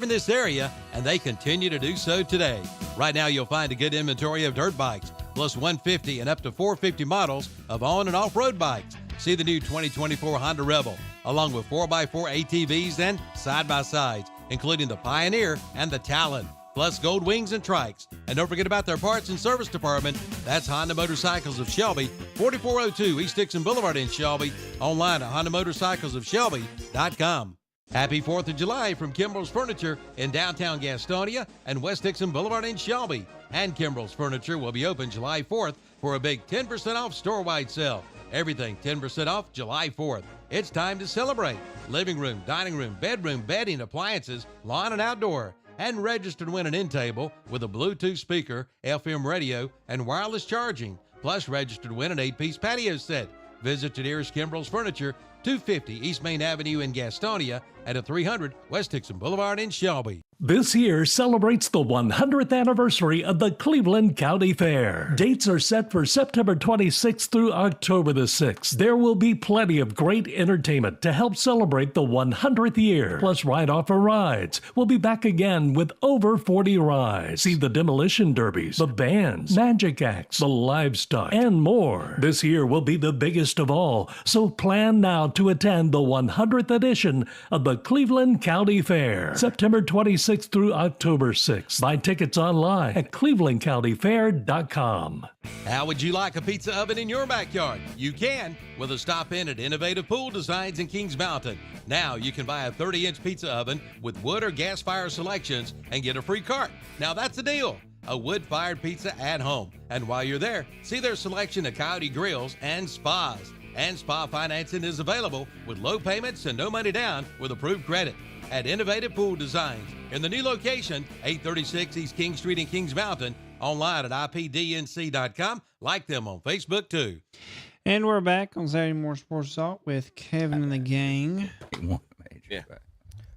in this area, and they continue to do so today. Right now, you'll find a good inventory of dirt bikes, plus 150 and up to 450 models of on- and off-road bikes. See the new 2024 Honda Rebel, along with 4x4 ATVs and side-by-sides, including the Pioneer and the Talon, plus Gold Wings and Trikes. And don't forget about their parts and service department. That's Honda Motorcycles of Shelby, 4402 East Dixon Boulevard in Shelby, online at HondaMotorcyclesofShelby.com. Happy 4th of July from Kimbrell's Furniture in downtown Gastonia and West Dixon Boulevard in Shelby. And Kimbrell's Furniture will be open July 4th for a big 10% off store-wide sale. Everything 10% off July 4th. It's time to celebrate. Living room, dining room, bedroom, bedding, appliances, lawn and outdoor. And register to win an end table with a Bluetooth speaker, FM radio, and wireless charging. Plus register to win an 8-piece patio set. Visit your nearest Kimbrell's Furniture, 250 East Main Avenue in Gastonia, and at 300 West Dixon Boulevard in Shelby. This year celebrates the 100th anniversary of the Cleveland County Fair. Dates are set for September 26th through October the 6th. There will be plenty of great entertainment to help celebrate the 100th year. Plus ride-off rides. We'll be back again with over 40 rides. See the demolition derbies, the bands, magic acts, the livestock, and more. This year will be the biggest of all, so plan now to attend the 100th edition of the Cleveland County Fair. September 26th through October 6th. Buy tickets online at clevelandcountyfair.com. How would you like a pizza oven in your backyard? You can with a stop in at Innovative Pool Designs in Kings Mountain. Now you can buy a 30-inch pizza oven with wood or gas fire selections and get a free cart. Now that's a deal. A wood-fired pizza at home. And while you're there, see their selection of Coyote grills and spas. And spa financing is available with low payments and no money down with approved credit at Innovative Pool Designs in the new location, 836 East King Street in Kings Mountain, online at ipdnc.com. Like them on Facebook, too. And we're back on Saturday Morning Sports Assault with Kevin and the gang. Yeah.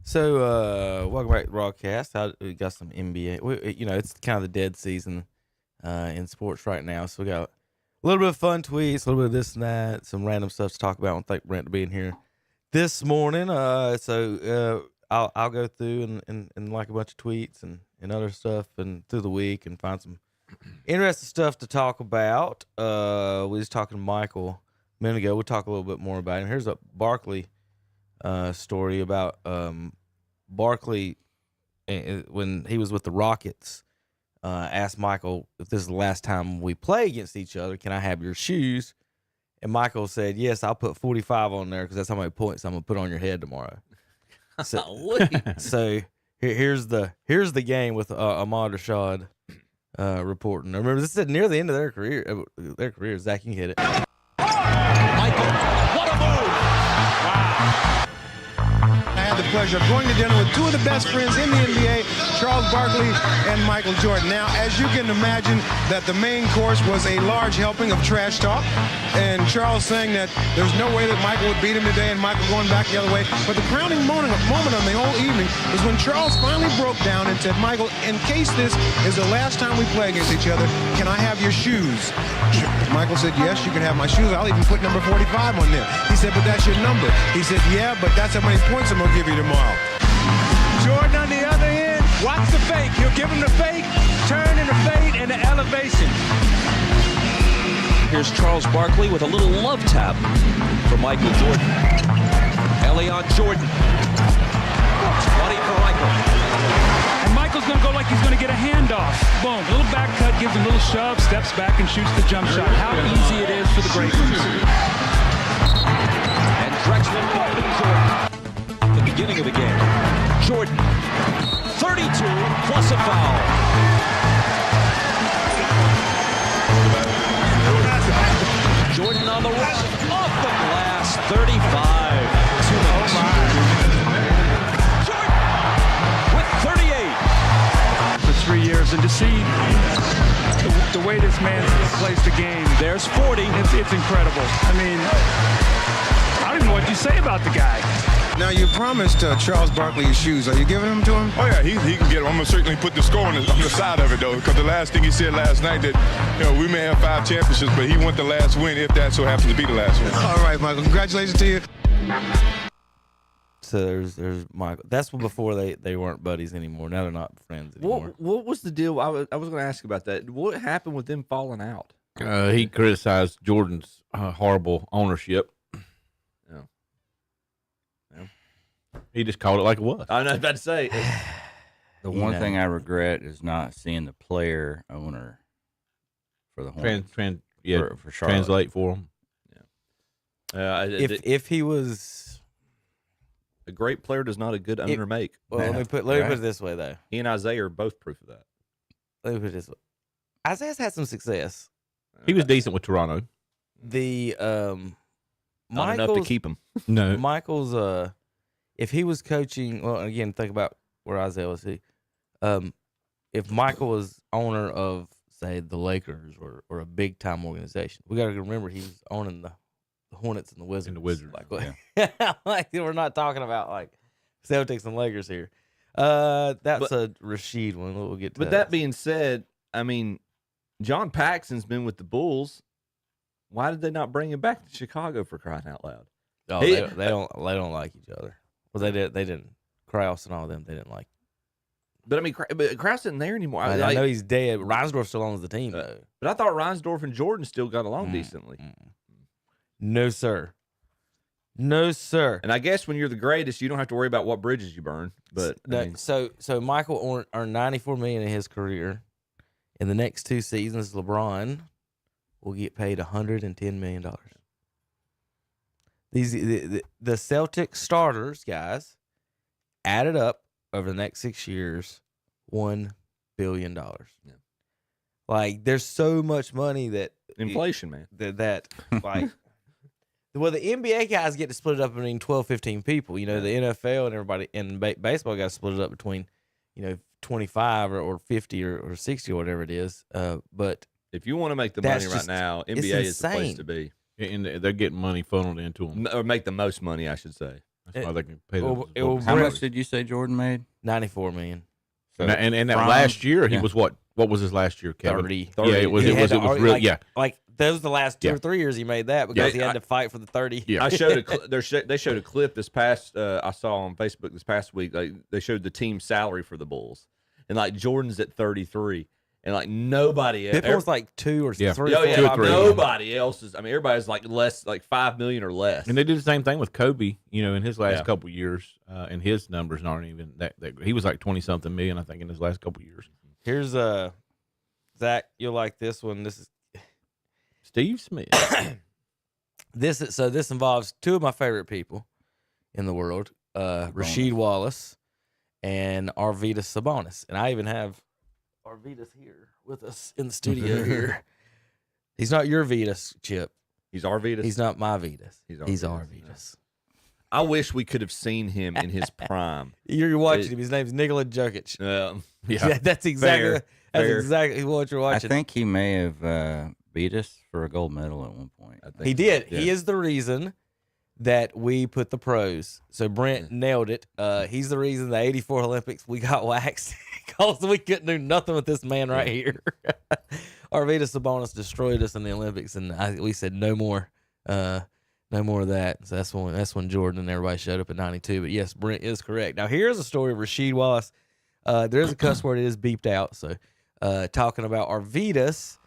So, welcome back to the broadcast. We got some NBA. It's kind of the dead season in sports right now, so we got a little bit of fun tweets, a little bit of this and that, some random stuff to talk about. I don't think Brent to be in here this morning. I'll go through and like a bunch of tweets and other stuff and through the week and find some interesting stuff to talk about. We was talking to Michael a minute ago. We'll talk a little bit more about him. Here's a Barkley story about Barkley when he was with the Rockets. Asked Michael if this is the last time we play against each other. Can I have your shoes? And Michael said, yes, I'll put 45 on there because that's how many points I'm going to put on your head tomorrow. So here's the game with Ahmad Rashad reporting. Remember, this is near the end of their career. Zach, you can hit it. Michael, what a move! Wow. I had the pleasure of going to dinner with two of the best friends in the NBA, Charles Barkley and Michael Jordan. Now, as you can imagine, that the main course was a large helping of trash talk, and Charles saying that there's no way that Michael would beat him today, and Michael going back the other way. But the crowning moment on the whole evening was when Charles finally broke down and said, Michael, in case this is the last time we play against each other, can I have your shoes? Michael said, yes, you can have my shoes. I'll even put number 45 on there. He said, but that's your number. He said, yeah, but that's how many points I'm going to give you tomorrow. Jordan on the other end, watch the fake. He'll give him the fake, turn and the fade, and the elevation. Here's Charles Barkley with a little love tap for Michael Jordan. Elion Jordan. 20 for Michael. And Michael's going to go like he's going to get a handoff. Boom, a little back cut, gives him a little shove, steps back and shoots the jump shot. How easy it is for the great ones. And Drexler open Jordan. The beginning of the game. Jordan, 32 plus a foul. Jordan on the run, off the glass, 35. Jordan with 38. For 3 years, and to see the way this man plays the game, There's 40. it's incredible. I mean, I don't even know what you say about the guy. Now, you promised Charles Barkley his shoes. Are you giving them to him? Oh, yeah, he can get them. I'm going to certainly put the score on the side of it, though, because the last thing he said last night that, we may have 5 championships, but he want the last win if that so happens to be the last one. All right, Michael. Congratulations to you. So there's Michael. That's before they weren't buddies anymore. Now they're not friends anymore. What was the deal? I was going to ask about that. What happened with them falling out? He criticized Jordan's horrible ownership. Yeah. He just called it like it was. I was about to say. The one thing I regret is not seeing the player owner for the Hornets. For Charlotte. Translate for him. If he was a great player, does not a good owner make. Well, let me put it this way though. He and Isaiah are both proof of that. Let me put it this way. Isaiah's had some success. He was decent with Toronto. The Not enough to keep him. No, Michael's if he was coaching, well, again, think about where Isaiah was. If Michael was owner of, say, the Lakers or a big time organization, we got to remember he was owning the Hornets and the Wizards. And the Wizards. Like we're not talking about like Celtics and Lakers here. That's a Rasheed one. We'll get to But that being said, I mean, John Paxson's been with the Bulls. Why did they not bring him back to Chicago, for crying out loud? Oh, they don't like each other. Well, they didn't. Krause and all of them, they didn't like. But I mean, Krause isn't there anymore. I know he's dead. Reinsdorf still owns the team though. But I thought Reinsdorf and Jordan still got along decently. No, sir. No, sir. And I guess when you're the greatest, you don't have to worry about what bridges you burn. But so Michael earned $94 million in his career. In the next 2 seasons, LeBron will get paid $110 million. The Celtic starters, guys, added up over the next 6 years, $1 billion. Yeah. Like, there's so much money that inflation, man. That like. Well, the NBA guys get to split it up between 12, 15 people. You know, the NFL and everybody, and baseball guys split it up between, 25 or 50 or 60 or whatever it is. But if you want to make the money right now, NBA is the place to be. And they're getting money funneled into them. Or make the most money, I should say. That's why they can pay them. How much did you say Jordan made? $94 million. So and that last year, he was what? What was his last year, Kevin? 30. Yeah, it was real. Like those the last 2 or 3 years he made that because he had to fight for the 30. Yeah. They showed a clip this past I saw on Facebook this past week. Like they showed the team salary for the Bulls, and like Jordan's at 33, and like nobody else. Pippen was like 2 or 3. Oh yeah, 2 or 3. Nobody else is. I mean, everybody's like less, like $5 million or less. And they did the same thing with Kobe. In his last couple of years, and his numbers aren't even that. He was like 20-something million, I think, in his last couple of years. Here's Zach. You'll like this one. This is Steve Smith. This involves 2 of my favorite people in the world, Rasheed Wallace and Arvydas Sabonis. And I even have Arvydas here with us in the studio here. He's not your Vitas, Chip. He's Arvydas. He's not my Vitas. He's Arvydas. I wish we could have seen him in his prime. You're watching him. His name's Nikola Jokic. Yeah, that's exactly exactly what you're watching. I think he may have beat us for a gold medal at one point. He did. Yeah. He is the reason that we put the pros. So Brent nailed it. He's the reason the 84 Olympics we got waxed because we couldn't do nothing with this man right here. Arvydas Sabonis destroyed us in the Olympics, and we said no more. No more of that. So that's when Jordan and everybody showed up at 92. But yes, Brent is correct. Now here's a story of Rasheed Wallace. There's a cuss word that is beeped out. So talking about Arvydas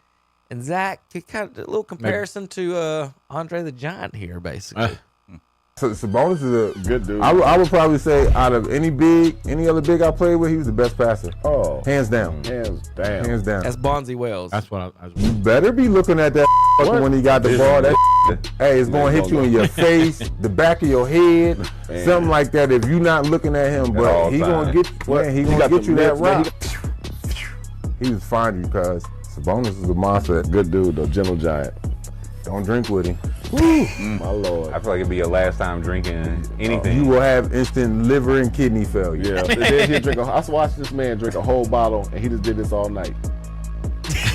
and Zach, kind of a little comparison to Andre the Giant here, basically. So Sabonis is a good dude. I would probably say out of any other big I played with, he was the best passer. Oh, hands down. Hands down. That's Bonzi Wells. That's what I was. You better be looking at that when he got the ball. Hey, it's going to hit you in your face, the back of your head, something like that. If you're not looking at him, but he going to get, you that rock. He was fine because Sabonis is a monster. Good dude, though, gentle giant. Don't drink with him. My Lord. I feel like it'd be your last time drinking anything. You will have instant liver and kidney failure. Yeah. Then he'll drink I watched this man drink a whole bottle, and he just did this all night.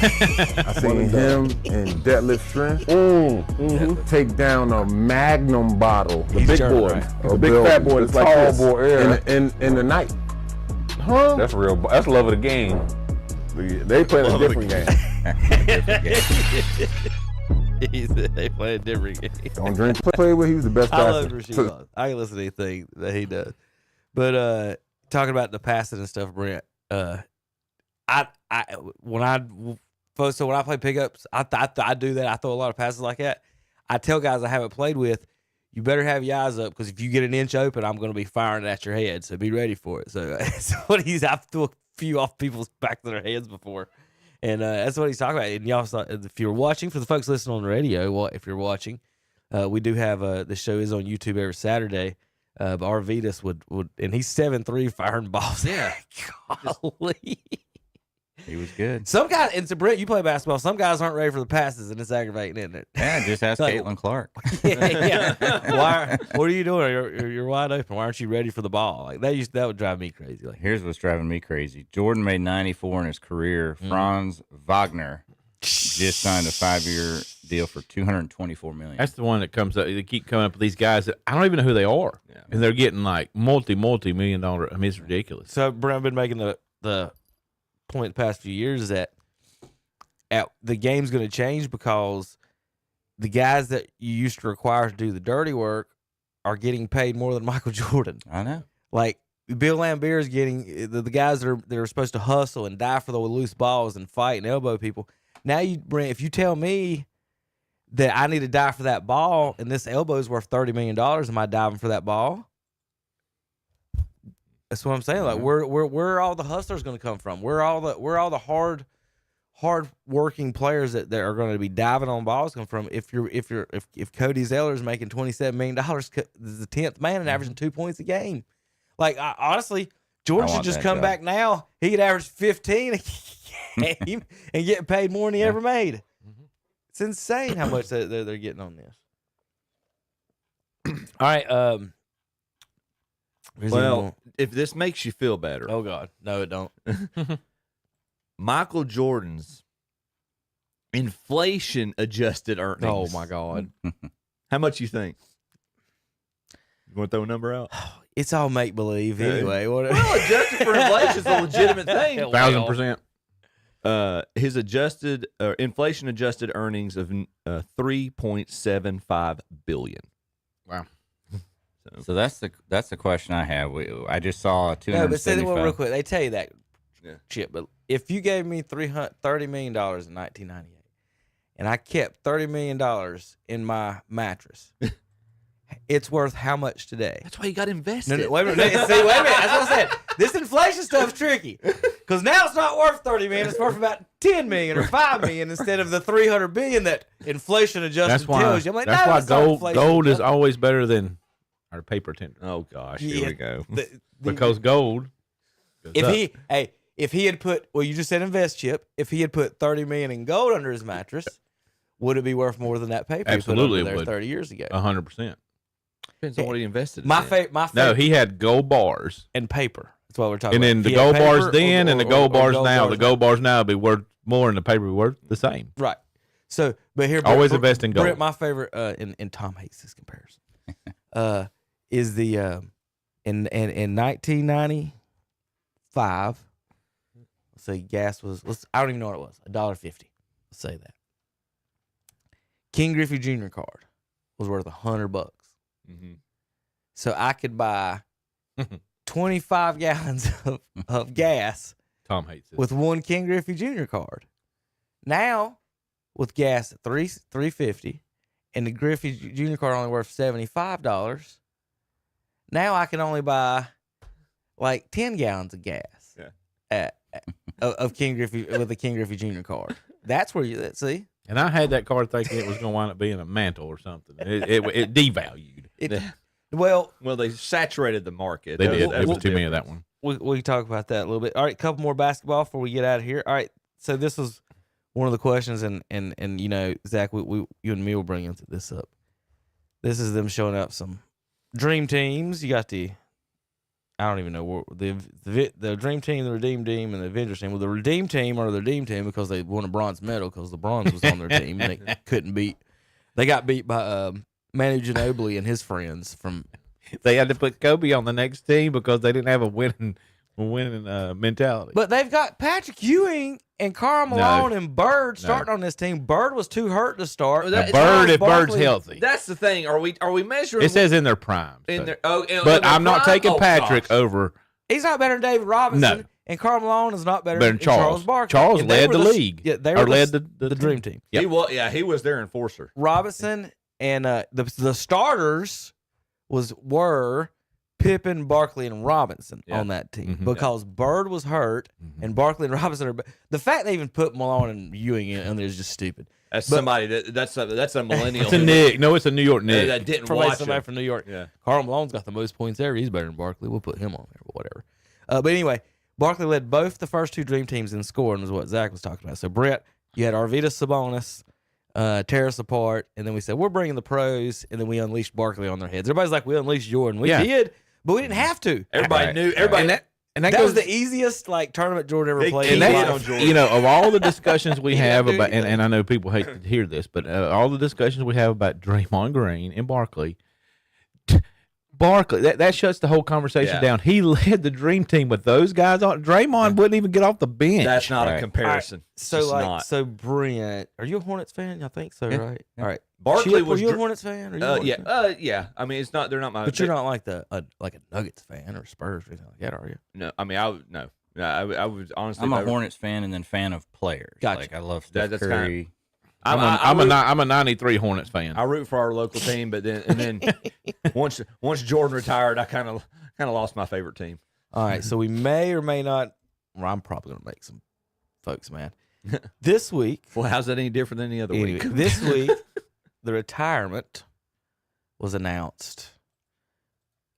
I seen him in deadlift strength take down a Magnum bottle. The big boy. Right? The big fat boy. The tall boy in the night. Huh? That's real. That's love of the game. They playing a different game. They play a different game. Don't drink. Play with. He was the best I love passer. Rasheed. I can listen to anything that he does. But talking about the passing and stuff, Brent. When I play pickups, I do that. I throw a lot of passes like that. I tell guys I haven't played with, you better have your eyes up because if you get an inch open, I'm going to be firing at your head. So be ready for it. So that's what I've threw a few off people's back of their heads before. And that's what he's talking about. And y'all, if you're watching, for the folks listening on the radio, well, if you're watching, we do have the show is on YouTube every Saturday. But Arvidas would, and he's 7'3" firing balls. Yeah. Golly. He was good. Some guys, and so Brent, you play basketball. Some guys aren't ready for the passes, and it's aggravating, isn't it? Yeah, just ask Like, Caitlin Clark. Yeah. What are you doing? You're wide open. Why aren't you ready for the ball? Like that would drive me crazy. Like, Here's what's driving me crazy. Jordan made 94 in his career. Franz Wagner just signed a 5-year deal for $224 million. That's the one that comes up. They keep coming up with these guys that I don't even know who they are, and they're getting like multi-million dollar. I mean, it's ridiculous. So Brent, I've been making the point the past few years is that the game's going to change because the guys that you used to require to do the dirty work are getting paid more than Michael Jordan. I know. Like Bill Laimbeer is getting the guys that are supposed to hustle and die for the loose balls and fight and elbow people. Now Brent, if you tell me that I need to die for that ball and this elbow is worth $30 million, am I diving for that ball? That's what I'm saying. Like where are all the hustlers going to come from? Where are all the hard working players that are going to be diving on balls come from? If Cody Zeller is making $27 million, the 10th man and averaging 2 points a game. Like honestly, Jordan should just come back now. He could average 15 a game and get paid more than he ever made. It's insane how much they're getting on this. All right. Well, if this makes you feel better. Oh, God. No, it don't. Michael Jordan's inflation-adjusted earnings. Oh, my God. How much you think? You want to throw a number out? It's all make-believe anyway. Well, adjusted for inflation is a legitimate thing. 1,000%. His adjusted inflation-adjusted earnings of $3.75 billion. Wow. So that's the question I have. I just saw $275. No, but say that one real quick. They tell you that, Chip. But if you gave me $30 million in 1998, and I kept $30 million in my mattress, it's worth how much today? That's why you got invested. No, wait a minute. See, wait a minute. That's what I said. This inflation stuff's tricky because now it's not worth $30 million. It's worth about $10 million or $5 million instead of the $300 billion that inflation adjusted tells you. I'm like, that's why gold is always better than our paper tender. Oh gosh, here we go. Because gold. If he had put, well, you just said invest, Chip. If he had put $30 million in gold under his mattress, would it be worth more than that paper? Absolutely, he put it under there would. 30 years ago. 100%. Depends on what he invested. My favorite. No, he had gold bars and paper. That's what we're talking about. And then the gold bars then and the gold bars now. The gold bars now would be worth more and the paper would be worth the same. Right. So, but here, always invest in gold. Brent, my favorite, and Tom hates this comparison, is the in 1995. Let's say gas was. I don't even know what it was. $1.50. Let's say that. King Griffey Jr. card was worth $100. Mm-hmm. So I could buy 25 gallons of gas. Tom hates it. With one King Griffey Jr. card. Now, with gas at $3.50 and the Griffey Jr. card only worth $75, now I can only buy like 10 gallons of gas of King Griffey with a King Griffey Jr. card. That's where you see. And I had that card thinking it was going to wind up being a mantle or something. It devalued. Well, they saturated the market. They did. It was too many of that one. We can talk about that a little bit. All right, a couple more basketball before we get out of here. All right, so this was one of the questions, and you know, Zach, you and me will bring this up. This is them showing up some dream teams. You got I don't even know the dream team, the redeem team, and the Avengers team. Well, the redeem team are the redeem team because they won a bronze medal because the bronze was on their team. They couldn't beat. They got beat by Manu Ginobili and his friends from. They had to put Kobe on the next team because they didn't have a winning winning mentality. But they've got Patrick Ewing and Karl Malone and Bird starting on this team. Bird was too hurt to start. If Bird's healthy. That's the thing. Are we measuring? It says in their prime. But I'm not taking Patrick over. He's not better than David Robinson. No. And Karl Malone is not better than Charles Barkley. Charles led the league. Yeah, they led the dream team. Yep. He was their enforcer. Robinson and the starters were Pippen, Barkley, and Robinson on that team because Bird was hurt and Barkley and Robinson are. The fact they even put Malone and Ewing in there is just stupid. That's somebody that's a millennial. It's a Nick. No, it's a New York Nick. That didn't watch watch somebody from New York. Yeah, Karl Malone's got the most points ever. He's better than Barkley. We'll put him on there, but whatever. But anyway, Barkley led both the first two dream teams in scoring, is what Zach was talking about. So Brett, you had Arvydas Sabonis tear us apart, and then we said we're bringing the pros, and then we unleashed Barkley on their heads. Everybody's like, we unleashed Jordan. We did, but we didn't have to. Everybody knew. Everybody. And that was the easiest tournament Jordan ever played. And of all the discussions we have about, and I know people hate to hear this, but all the discussions we have about Draymond Green and Barkley, that shuts the whole conversation down. He led the dream team with those guys on. Draymond wouldn't even get off the bench. That's not a comparison. Right. So Brent, are you a Hornets fan? I think so, right? All right. Barkley Chip, were you a Hornets fan? Yeah. I mean, it's not. They're not my. But you're not like a Nuggets fan or Spurs or anything like that, are you? No. I mean, I would honestly. I'm a Hornets fan and then fan of players. Gotcha. Like I love Steph Curry. I'm a 93 Hornets fan. I root for our local team, but then once Jordan retired, I kind of lost my favorite team. All right, so we may or may not. Well, I'm probably gonna make some folks mad this week. Well, how's that any different than any other week? This week, the retirement was announced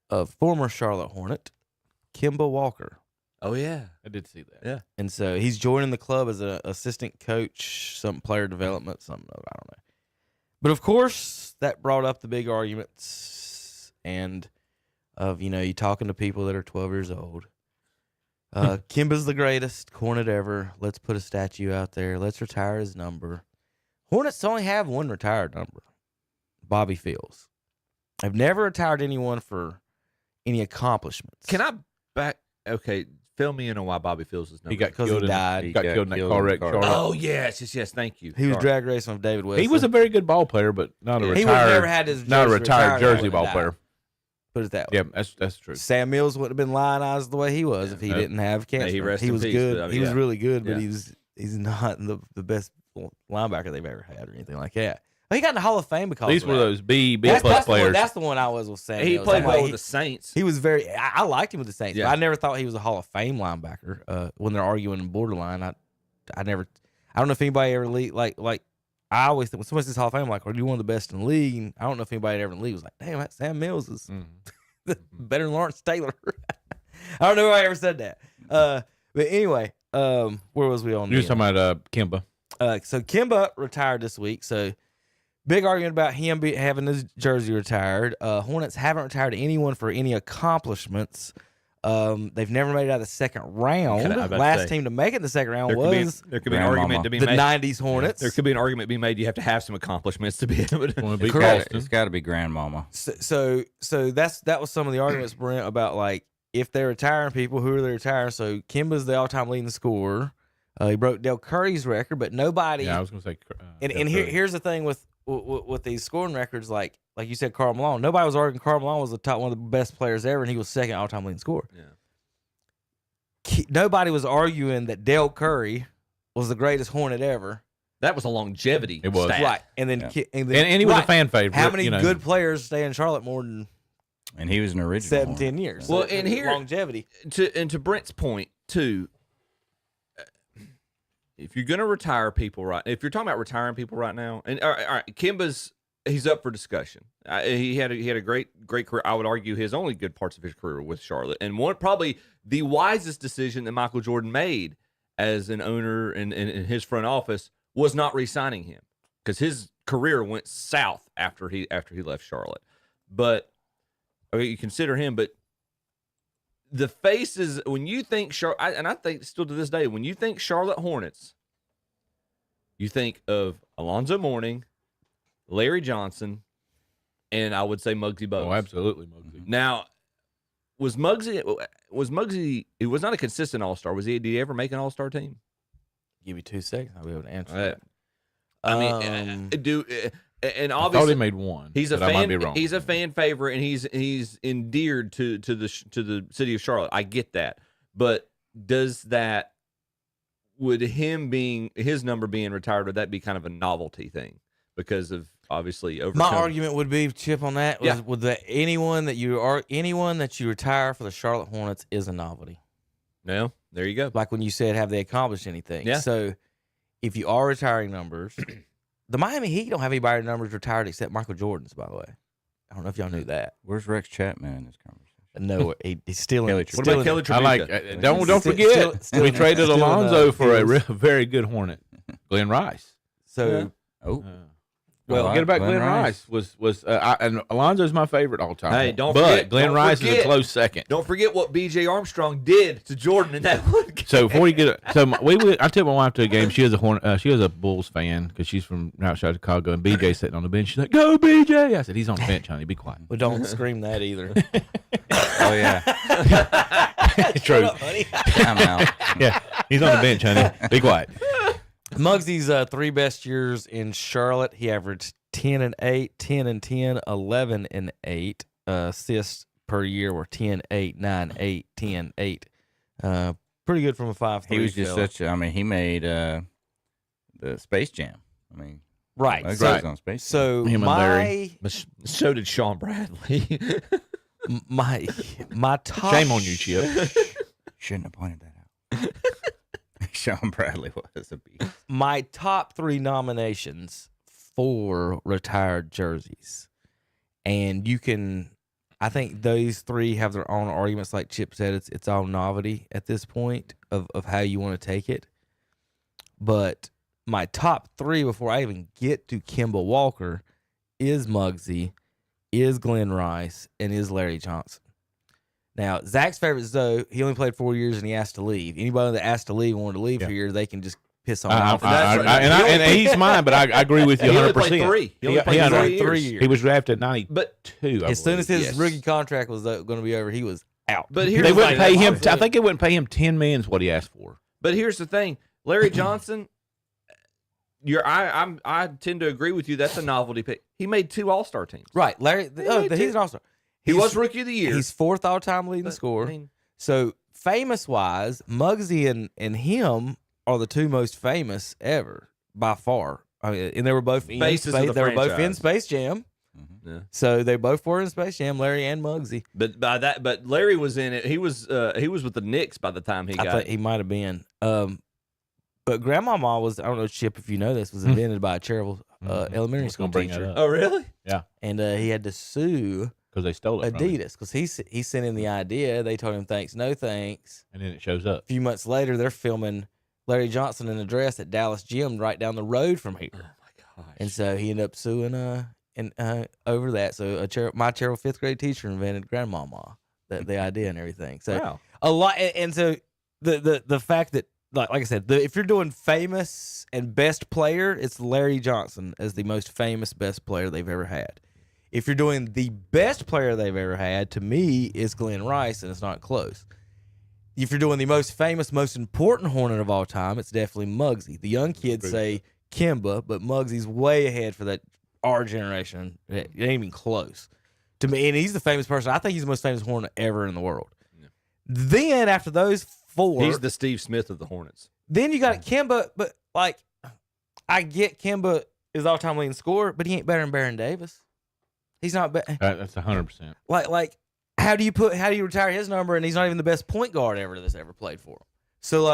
of former Charlotte Hornet Kemba Walker. Oh yeah, I did see that. Yeah, and so he's joining the club as an assistant coach, some player development, something I don't know. But of course, that brought up the big arguments and of you talking to people that are 12 years old. Kemba's the greatest Hornet ever. Let's put a statue out there. Let's retire his number. Hornets only have one retired number, Bobby Fields. I've never retired anyone for any accomplishments. Can I back? Okay. Fill me in on why Bobby Fields is number. He got killed. He died. He got killed in that car wreck. Oh yes. Thank you. He was drag racing with David Wesley. He was a very good ball player, but not a retired. He would never had his retired jersey ball player. Put it that way. Yeah, that's true. Sam Mills wouldn't have been lionized the way he was if he didn't have cancer. He was peace, good. but, he was really good, but he's not the best linebacker they've ever had or anything like that. He got in the Hall of Fame because these were those B plus players. That's the one I was with Sam. He played well with the Saints. He was very. I liked him with the Saints. Yeah. But I never thought he was a Hall of Fame linebacker. When they're arguing borderline, I don't know if anybody ever like. I always think when somebody says Hall of Fame, I'm like, are you one of the best in the league? And I don't know if anybody ever in the league was like, damn, that Sam Mills is better than Lawrence Taylor. I don't know if I ever said that. But anyway, where was we on? You were talking about Kemba. So Kemba retired this week. So big argument about him having his jersey retired. Hornets haven't retired anyone for any accomplishments. They've never made it out of the second round. Last team to make it in the second round was there could be an argument to be the made. 90s Hornets. There could be an argument to be made. You have to have some accomplishments to be able to. Correct. It's got to be grandmama. So that was some of the arguments, Brent, about like if they're retiring people, who are they retiring? So Kemba's the all-time leading scorer. He broke Del Curry's record, but nobody. Yeah, I was going to say. And here's the thing with these scoring records, like you said, Karl Malone. Nobody was arguing Karl Malone was one of the best players ever, and he was second all-time leading scorer. Yeah. Nobody was arguing that Del Curry was the greatest Hornet ever. That was a longevity. It was stat. Right, and then and he was a fan favorite. How many good players stay in Charlotte more than? And he was an original 7-10 years. Well, so and here longevity. To Brent's point too. If you're going to retire people if you're talking about retiring people right now, and all right, he's up for discussion. He had a great career. I would argue his only good parts of his career with Charlotte, and probably the wisest decision that Michael Jordan made as an owner in his front office was not re-signing him, because his career went south after he left Charlotte. But you consider him, but the faces, when you think and I think still to this day, when you think Charlotte Hornets, you think of Alonzo Mourning, Larry Johnson, and I would say Muggsy Bogues. Oh, absolutely, Muggsy. Now, Was Muggsy? He was not a consistent All-Star. Was he? Did he ever make an All-Star team? Give me 2 seconds. I'll be able to answer that. I mean, and obviously I thought he made one. He's a but fan. I might be wrong. He's a fan favorite, and he's endeared to the city of Charlotte. I get that, but would his number being retired, would that be kind of a novelty thing because of obviously overcoming? My argument would be, Chip, on that was that anyone that you retire for the Charlotte Hornets is a novelty. No, there you go. Like when you said, have they accomplished anything? Yeah. So if you are retiring numbers, the Miami Heat don't have anybody numbers retired except Michael Jordan's, by the way. I don't know if y'all knew that. Where's Rex Chapman in this conversation? No, he's still in. What about Kelly Tribuca? I like. Don't forget. We traded Alonzo for a very good Hornet, Glenn Rice. So, well, forget about Glenn Rice. And Alonzo's my favorite all time. Hey, don't but forget. Glenn Rice is a close second. Don't forget what B.J. Armstrong did to Jordan in that one game. So before you get I took my wife to a game. She was a Bulls fan because she's from outside Chicago, and BJ sitting on the bench. She's like, "Go BJ!" I said, "He's on the bench, honey. Be quiet." Well, don't scream that either. Oh yeah, true. Up, buddy. I'm out. Yeah, he's on the bench, honey. Be quiet. Muggsy's 3 best years in Charlotte, he averaged 10-8, 10-10, 11-8. Assists per year were 10, 8, 9, 8, 10, 8. Pretty good from a 5'3". He was just he made the Space Jam. I mean, right. On Space Jam. So Him and Larry. So did Sean Bradley. my top. Shame on you, Chip. Shouldn't have pointed that out. Sean Bradley was a beast. My top 3 nominations for retired jerseys, and I think those 3 have their own arguments. Like Chip said, it's all novelty at this point of how you want to take it. But my top 3 before I even get to Kemba Walker is Muggsy, is Glenn Rice, and is Larry Johnson. Now, Zach's favorite is Zoe. He only played 4 years and he asked to leave. Anybody that asked to leave and wanted to leave here, they can just piss on off. And he's mine, but I agree with you 100%. He only played 3. He only played 3 years. He was drafted 92. As soon as his rookie contract was going to be over, he was out. But they wouldn't pay him. I think they wouldn't pay him $10 million is what he asked for. But here's the thing, Larry Johnson. I tend to agree with you. That's a novelty pick. He made 2 All-Star teams. Right, Larry. He's an All-Star. He was Rookie of the Year. He's 4th all-time leading scorer. So famous-wise, Muggsy and him are the 2 most famous ever by far. I mean, and they were both in Space Jam. Mm-hmm. Yeah. So they both were in Space Jam, Larry and Muggsy. But Larry was in it. He was with the Knicks by the time he got. I think he might have been. But Grandmama was, I don't know, Chip, if you know this, was invented by a charitable elementary school teacher. Oh, really? Yeah. And he had to sue because they stole it Adidas because he sent in the idea. They told him thanks, no thanks. And then it shows up. A few months later, they're filming Larry Johnson in a dress at Dallas Gym right down the road from here. Oh, my gosh. And so he ended up suing over that. So my charitable 5th grade teacher invented Grandmama, the idea and everything. So wow. A lot. And so the fact that, like I said, if you're doing famous and best player, it's Larry Johnson as the most famous best player they've ever had. If you're doing the best player they've ever had, to me, is Glenn Rice, and it's not close. If you're doing the most famous, most important Hornet of all time, it's definitely Muggsy. The young kids say Kemba, but Muggsy's way ahead for our generation. It ain't even close. To me, and he's the famous person. I think he's the most famous Hornet ever in the world. Yeah. Then, after those 4... He's the Steve Smith of the Hornets. Then you got Kemba, but, I get Kemba is all-time leading scorer, but he ain't better than Baron Davis. He's not better. That's 100%. Like, how do you retire his number, and he's not even the best point guard that's ever played for him? So,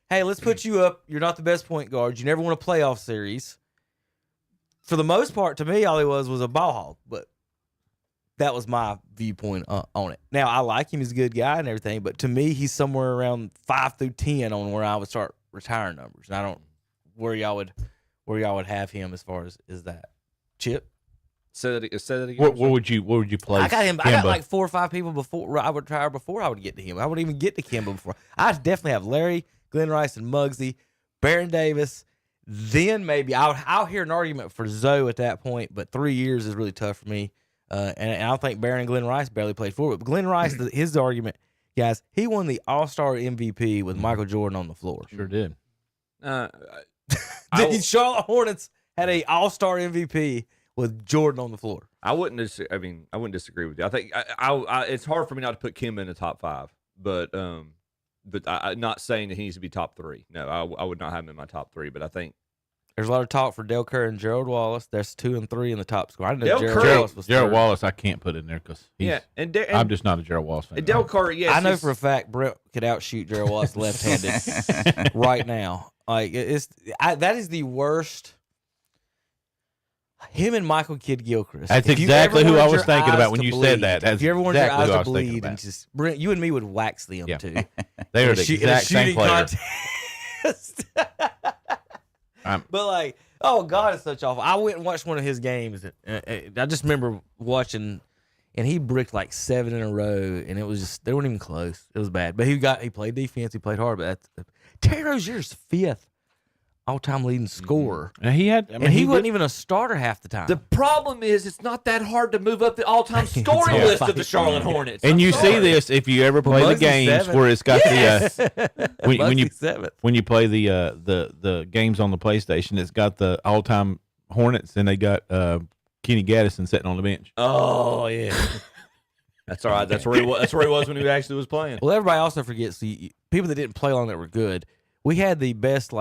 hey, let's put you up. You're not the best point guard. You never won a playoff series. For the most part, to me, all he was a ball hog, but that was my viewpoint on it. Now, I like him. He's a good guy and everything, but to me, he's somewhere around 5 through 10 on where I would start retiring numbers. And I don't where y'all would have him as far as that. Chip? Say that again. Where would you place? I got him. Kemba? I got like 4 or 5 people before I would retire before I would get to him. I wouldn't even get to Kemba before. I'd definitely have Larry, Glenn Rice, and Muggsy, Baron Davis. Then maybe I'll hear an argument for Zoe at that point, but 3 years is really tough for me. And I don't think Barron and Glenn Rice barely played for it. But Glenn Rice, his argument, guys, he won the All-Star MVP with Michael Jordan on the floor. Sure did. The Charlotte Hornets had a All-Star MVP with Jordan on the floor. I wouldn't disagree with you. I think it's hard for me not to put Kemba in the top 5, but I'm not saying that he needs to be top 3. No, I would not have him in my top 3. But I think there's a lot of talk for Dale Curry and Gerald Wallace. There's 2 and 3 in the top score. I didn't know Dale Gerald Curry, Wallace was Gerald third. Wallace, I can't put in there because I'm just not a Gerald Wallace fan. Dale Curry, yes, I know for a fact Brent could outshoot Gerald Wallace left-handed right now. Like that is the worst. Him and Michael Kidd-Gilchrist. That's If you exactly ever who I wanted was your thinking eyes about when to you bleed, said that. That's if you ever wanted exactly your who I eyes to was thinking bleed, and about. just Brent, you and me would wax them Yeah. too. They are the In a exact same shooting player. contest. But like, oh God, it's such awful. I went and watched one of his games. I just remember watching, and he bricked like 7 in a row, and it was just they weren't even close. It was bad. But he played defense, he played hard. But Terry Rozier's 5th all-time leading scorer. And he wasn't even a starter half the time. the problem is it's not that hard to move up the all-time scoring Yeah. list of the Charlotte Hornets. And I'm you sorry. see this if you ever play the Muggsy's games 7th. where it's got the when you Muggsy's 7th. when you play the games on the PlayStation, it's got the all-time Hornets and they got Kenny Gaddison sitting on the bench. Oh yeah. That's all right. That's where he was. That's where he was when he actually was playing. Well, everybody also forgets the people that didn't play long that were good. We had the best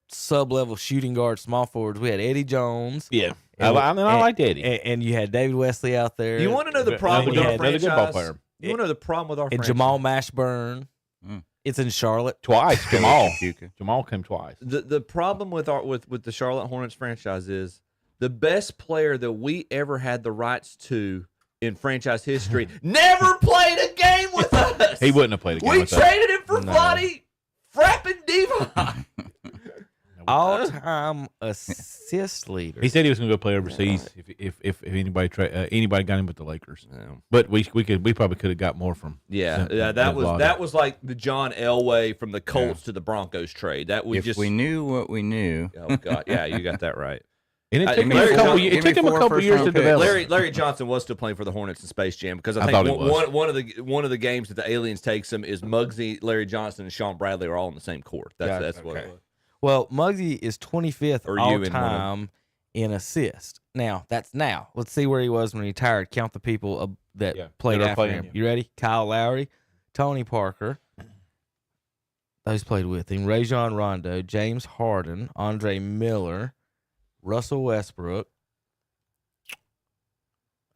sub-level shooting guard, small forwards. We had Eddie Jones. Yeah, And I liked Eddie. And you had David Wesley out there. You want to know the problem with our another good ball franchise? player. You want to know the problem with our And franchise? Jamal Mashburn. It's in Charlotte. Twice, Jamal came twice. The problem with the Charlotte Hornets franchise is the best player that we ever had the rights to in franchise history never played a game with us. He wouldn't have played a game We with us. traded him for Vlade Frappin Diva. All-time assist leader. He said he was going to go play overseas if anybody got him with the Lakers. Yeah. But we probably could have got more from. That was like the John Elway from the Colts to the Broncos trade. That was If we knew what we knew. Oh God, yeah, you got that right. And it took him Larry a couple. Johnson- It took him a couple years to develop. Larry Johnson was still playing for the Hornets in Space Jam because I I thought think he was. one of the games that the aliens takes him is Muggsy, Larry Johnson, and Sean Bradley are all on the same court. That's what it was. Well, Muggsy is 25th Or you in one of all-time in assist. Now, that's now. Let's see where he was when he retired. Count the people that played that are after playing him. him. You ready? Kyle Lowry, Tony Parker. Those played with him. Rajon Rondo, James Harden, Andre Miller, Russell Westbrook.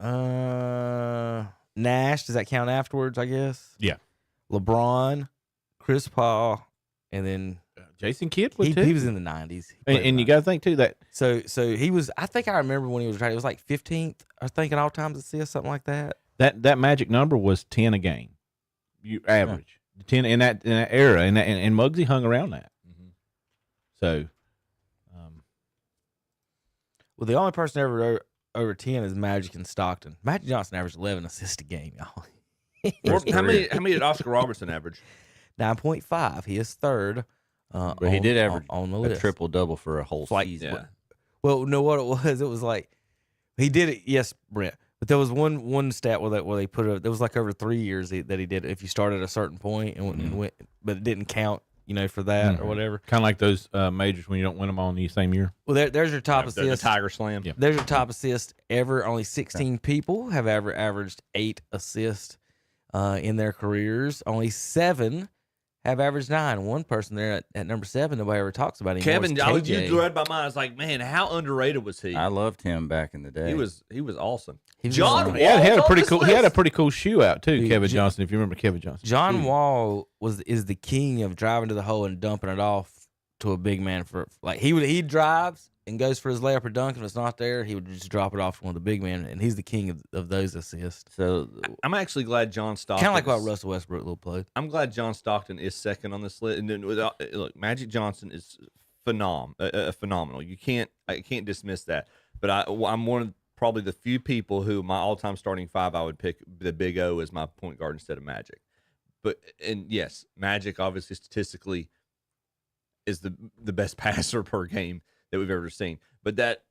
Nash, does that count afterwards, I guess? Yeah. LeBron, Chris Paul, and then Jason Kidd was too. he was in the 90s. He played And you got to think too that So he was. I think I remember when he was retired. It was like 15th. I think in all times assists, something like that. that magic number was 10 a game. You average 10 in that era, and Muggsy hung around that. So, Well, the only person ever over 10 is Magic and Stockton. Magic Johnson averaged 11 assists a game, y'all. How many did Oscar Robertson average? 9.5. He is third. But he did average on the a list. triple-double for a whole Like, season. Yeah. Well, no, what it was, he did it. Yes, Brent. But there was one stat where they put it. There was like over 3 years that he did it. If you started at a certain point and went, but it didn't count, for that or whatever. kind of like those majors when you don't win them all in the same year. Well, there's your top The assist. Tiger Slam. Yeah. There's your top assist ever. Only 16 people have ever averaged 8 assists in their careers. Only 7 have averaged 9. One person there at number 7, nobody ever talks about anymore. Kevin, is you KJ. read my mind. I was like, man, how underrated was he? I loved him back in the day. He was awesome. He was John awesome. Wall. He had a on pretty this cool. He had a list. pretty cool shoe out too, Dude, Kevin Johnson. If you remember Kevin Johnson, John Wall is the king of driving to the hole and dumping it off to a big man for he drives and goes for his layup or dunk, and if it's not there, he would just drop it off to one of the big men, and he's the king of those assists. So I'm actually glad John Stockton. Kind of like what Russell Westbrook little played. I'm glad John Stockton is second on this list. And then look, Magic Johnson is phenomenal. I can't dismiss that. But I'm one of probably the few people who my all-time starting 5 I would pick the Big O as my point guard instead of Magic. And yes, Magic obviously statistically is the best passer per game that we've ever seen. But that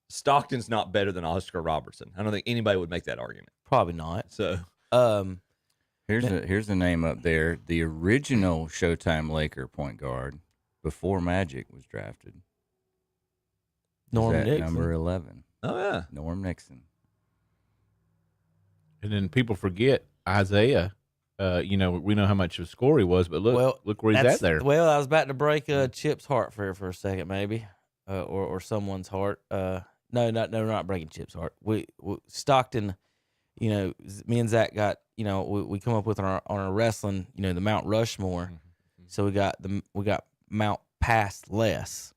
Stockton's not better than Oscar Robertson. I don't think anybody would make that argument. Probably not. So, here's the name up there. The original Showtime Laker point guard before Magic was drafted. Norm Nixon. Number 11. Oh, yeah. Norm Nixon. And then people forget Isaiah. We know how much of a score he was, but look where he's at there. Well, I was about to break Chip's heart for a second, maybe, or someone's heart. No, not breaking Chip's heart. We Stockton, me and Zach got, we come up with on our wrestling, the Mount Rushmore. So we got Mount Past Less,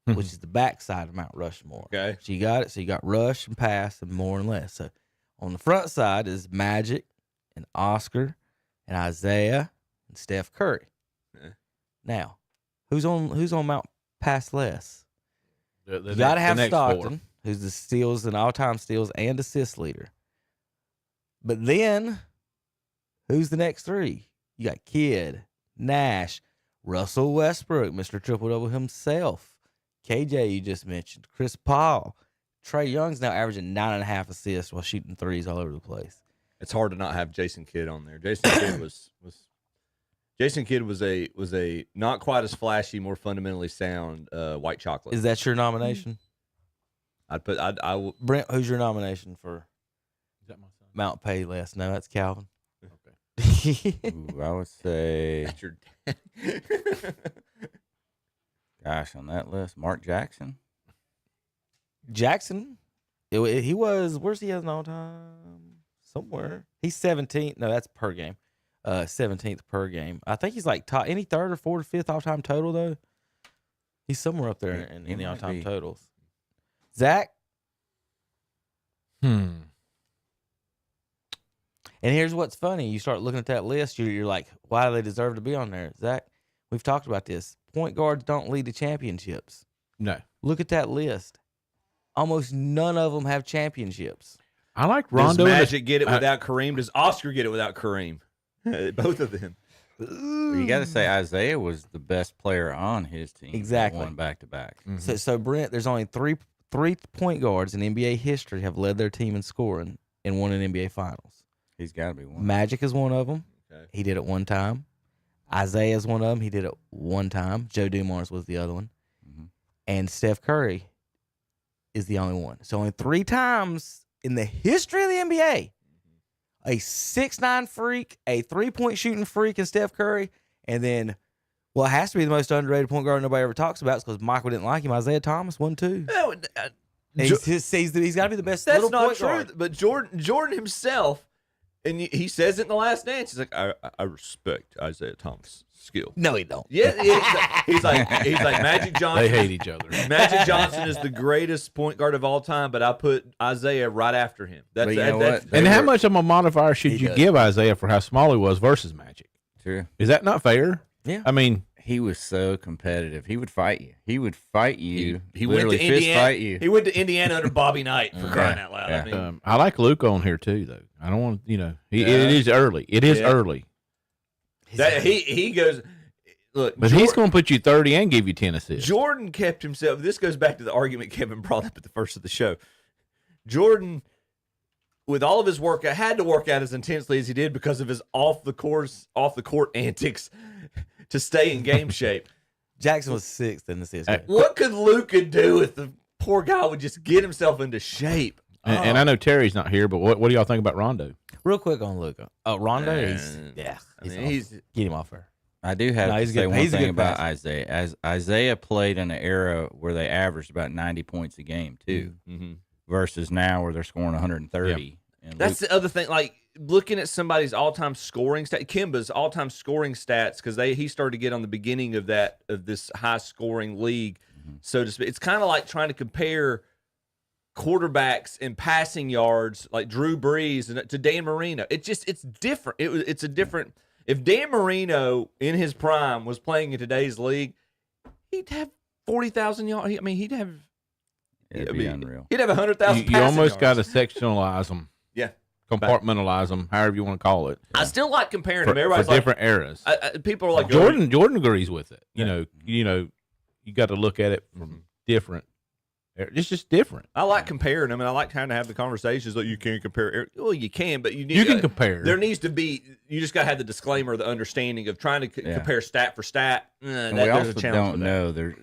which is the backside of Mount Rushmore. Okay. So you got it. So you got Rush and Past and More and Less. So on the front side is Magic and Oscar and Isaiah and Steph Curry. Yeah. Now, who's on Mount Past Less? You got to have Stockton, who's the steals and all-time steals and assist leader. But then, who's the next three? You got Kidd, Nash, Russell Westbrook, Mr. Triple-Double himself, KJ you just mentioned, Chris Paul. Trae Young's now averaging 9.5 assists while shooting threes all over the place. It's hard to not have Jason Kidd on there. Jason Kidd was a not quite as flashy, more fundamentally sound white chocolate. Is that your nomination? Brent, who's your nomination for Mount Payless? No, that's Calvin. Okay. Ooh, I would say. That's your Gosh, on that list, Mark Jackson. Jackson, he was. Where's he at all time? Somewhere. He's 17th. No, that's per game. 17th per game. I think he's like top. Any third or fourth or fifth all time total though. He's somewhere up there in the all time totals. Zach. And here's what's funny. You start looking at that list, you're like, why do they deserve to be on there? Zach, we've talked about this. Point guards don't lead to championships. No. Look at that list. Almost none of them have championships. I like Rondo. Does Magic get it without Kareem? Does Oscar get it without Kareem? Both of them. You got to say Isaiah was the best player on his team. Exactly. Won back-to-back. Mm-hmm. So Brent, there's only three point guards in NBA history have led their team in scoring and won an NBA Finals. He's got to be one. Magic is one of them. Okay. He did it one time. Isaiah is one of them. He did it one time. Joe Dumars was the other one. Mm-hmm. And Steph Curry is the only one. So only 3 times in the history of the NBA, a 6'9" freak, a 3-point shooting freak in Steph Curry, and then, well, it has to be the most underrated point guard nobody ever talks about because Michael didn't like him. Isaiah Thomas, 1, 2. No, He's got to be the best that's little not point true. guard. But Jordan himself, and he says it in The Last Dance. He's like, I respect Isaiah Thomas' skill. No, he don't. Yeah, he's like Magic Johnson. They hate each other. Magic Johnson is the greatest point guard of all time, but I put Isaiah right after him. But you know what? And how much of a modifier should you give Isaiah for how small he was versus Magic? True. Is that not fair? Yeah. I mean, he was so competitive. He would fight you. He would fight you. He went to fist Indiana. Fight you. He went to Indiana under Bobby Knight for crying out loud. Yeah. I mean, I like Luka on here too, though. I don't want it is early. It is early. that he goes. Look, But he's going to put you 30 and give you 10 assists. Jordan kept himself. This goes back to the argument Kevin brought up at the first of the show. Jordan, with all of his workout, had to work out as intensely as he did because of his off the court antics to stay in game shape. Jackson was 6th in the season. What could Luka do if the poor guy would just get himself into shape? And I know Terry's not here, but what do y'all think about Rondo? Real quick on Luka. Rondo, he's get him off her. I do have to say one he's a thing good about passer. Isaiah. As Isaiah played in an era where they averaged about 90 points a game too, versus now where they're scoring 130. And That's the other thing. Like looking at somebody's all-time scoring stat, Kimba's all-time scoring stats, because he started to get on the beginning of this high-scoring league, so to speak. It's kind of like trying to compare quarterbacks in passing yards, like Drew Brees to Dan Marino. It's different. It's a different. If Dan Marino in his prime was playing in today's league, he'd have 40,000 yards. I mean, he'd have. it'd be unreal. He'd have 100,000. You almost got to sectionalize them. Yeah. Compartmentalize them, however you want to call it. I still like comparing for, them. Everybody's for different eras. People are like Jordan agrees with it. You know, you got to look at it from different It's just different. I like comparing them, and I like trying to have the conversations that you can't compare. Well, you can, but you can compare. There needs to be. You just got to have the disclaimer, the understanding of trying to compare stat for stat. And we also don't know. There's,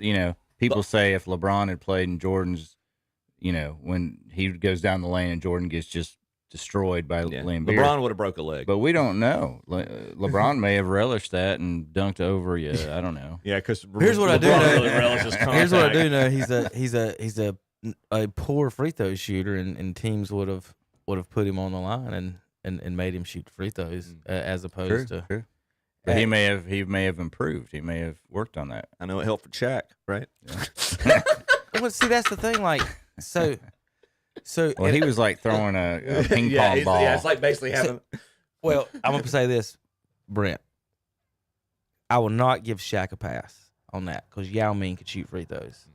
people say if LeBron had played in Jordan's, when he goes down the lane and Jordan gets just destroyed by Lambeer. LeBron would have broke a leg. But we don't know. LeBron may have relished that and dunked over you. I don't know. Yeah, because here's what I do know. Really relishes contact. Here's what I do know. He's a poor free throw shooter, and teams would have put him on the line and made him shoot free throws as opposed to. True. But he may have improved. He may have worked on that. I know it helped for Shaq, right? Yeah. Well, see, that's the thing. Like, so. Well, he was like throwing a ping pong ball. Yeah, it's like basically having. Well, I'm gonna say this, Brent. I will not give Shaq a pass on that because Yao Ming could shoot free throws,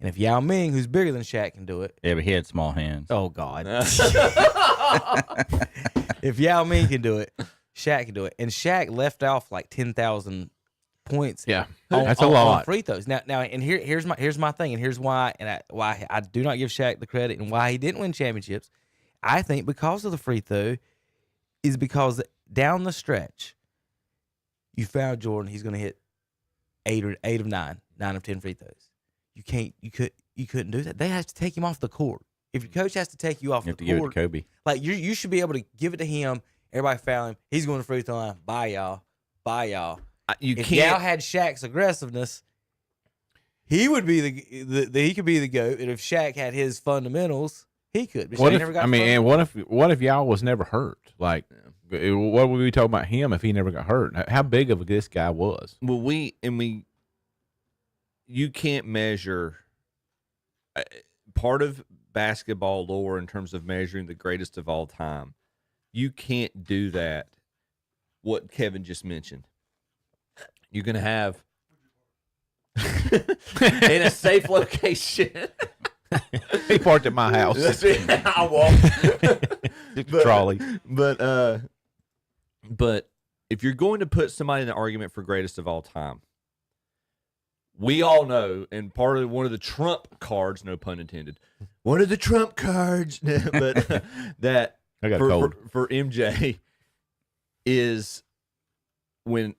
and if Yao Ming, who's bigger than Shaq, can do it, yeah, but he had small hands. Oh God! If Yao Ming can do it, Shaq can do it, and Shaq left off like 10,000 points. Yeah, that's a lot on free throws. Now, and here's my thing, and here's why, why I do not give Shaq the credit, and why he didn't win championships. I think because of the free throw, is because down the stretch, you found Jordan. He's going to hit 8 of 9 of 10 free throws. You couldn't do that. They have to take him off the court. If your coach has to take you off the court, you have to give it to Kobe. Like you should be able to give it to him. Everybody foul him. He's going to free throw line. Bye y'all. If Yao had Shaq's aggressiveness, he would be he could be the GOAT. And if Shaq had his fundamentals, he could. But what if Yao was never hurt? Like, what would we talk about him if he never got hurt? How big of this guy was? Well, you can't measure part of basketball lore in terms of measuring the greatest of all time. You can't do that. What Kevin just mentioned. You're going to have in a safe location. He parked at my house. I walked. Trolley. But if you're going to put somebody in an argument for greatest of all time, we all know, and one of the trump cards, no pun intended, one of the trump cards, but that for MJ is when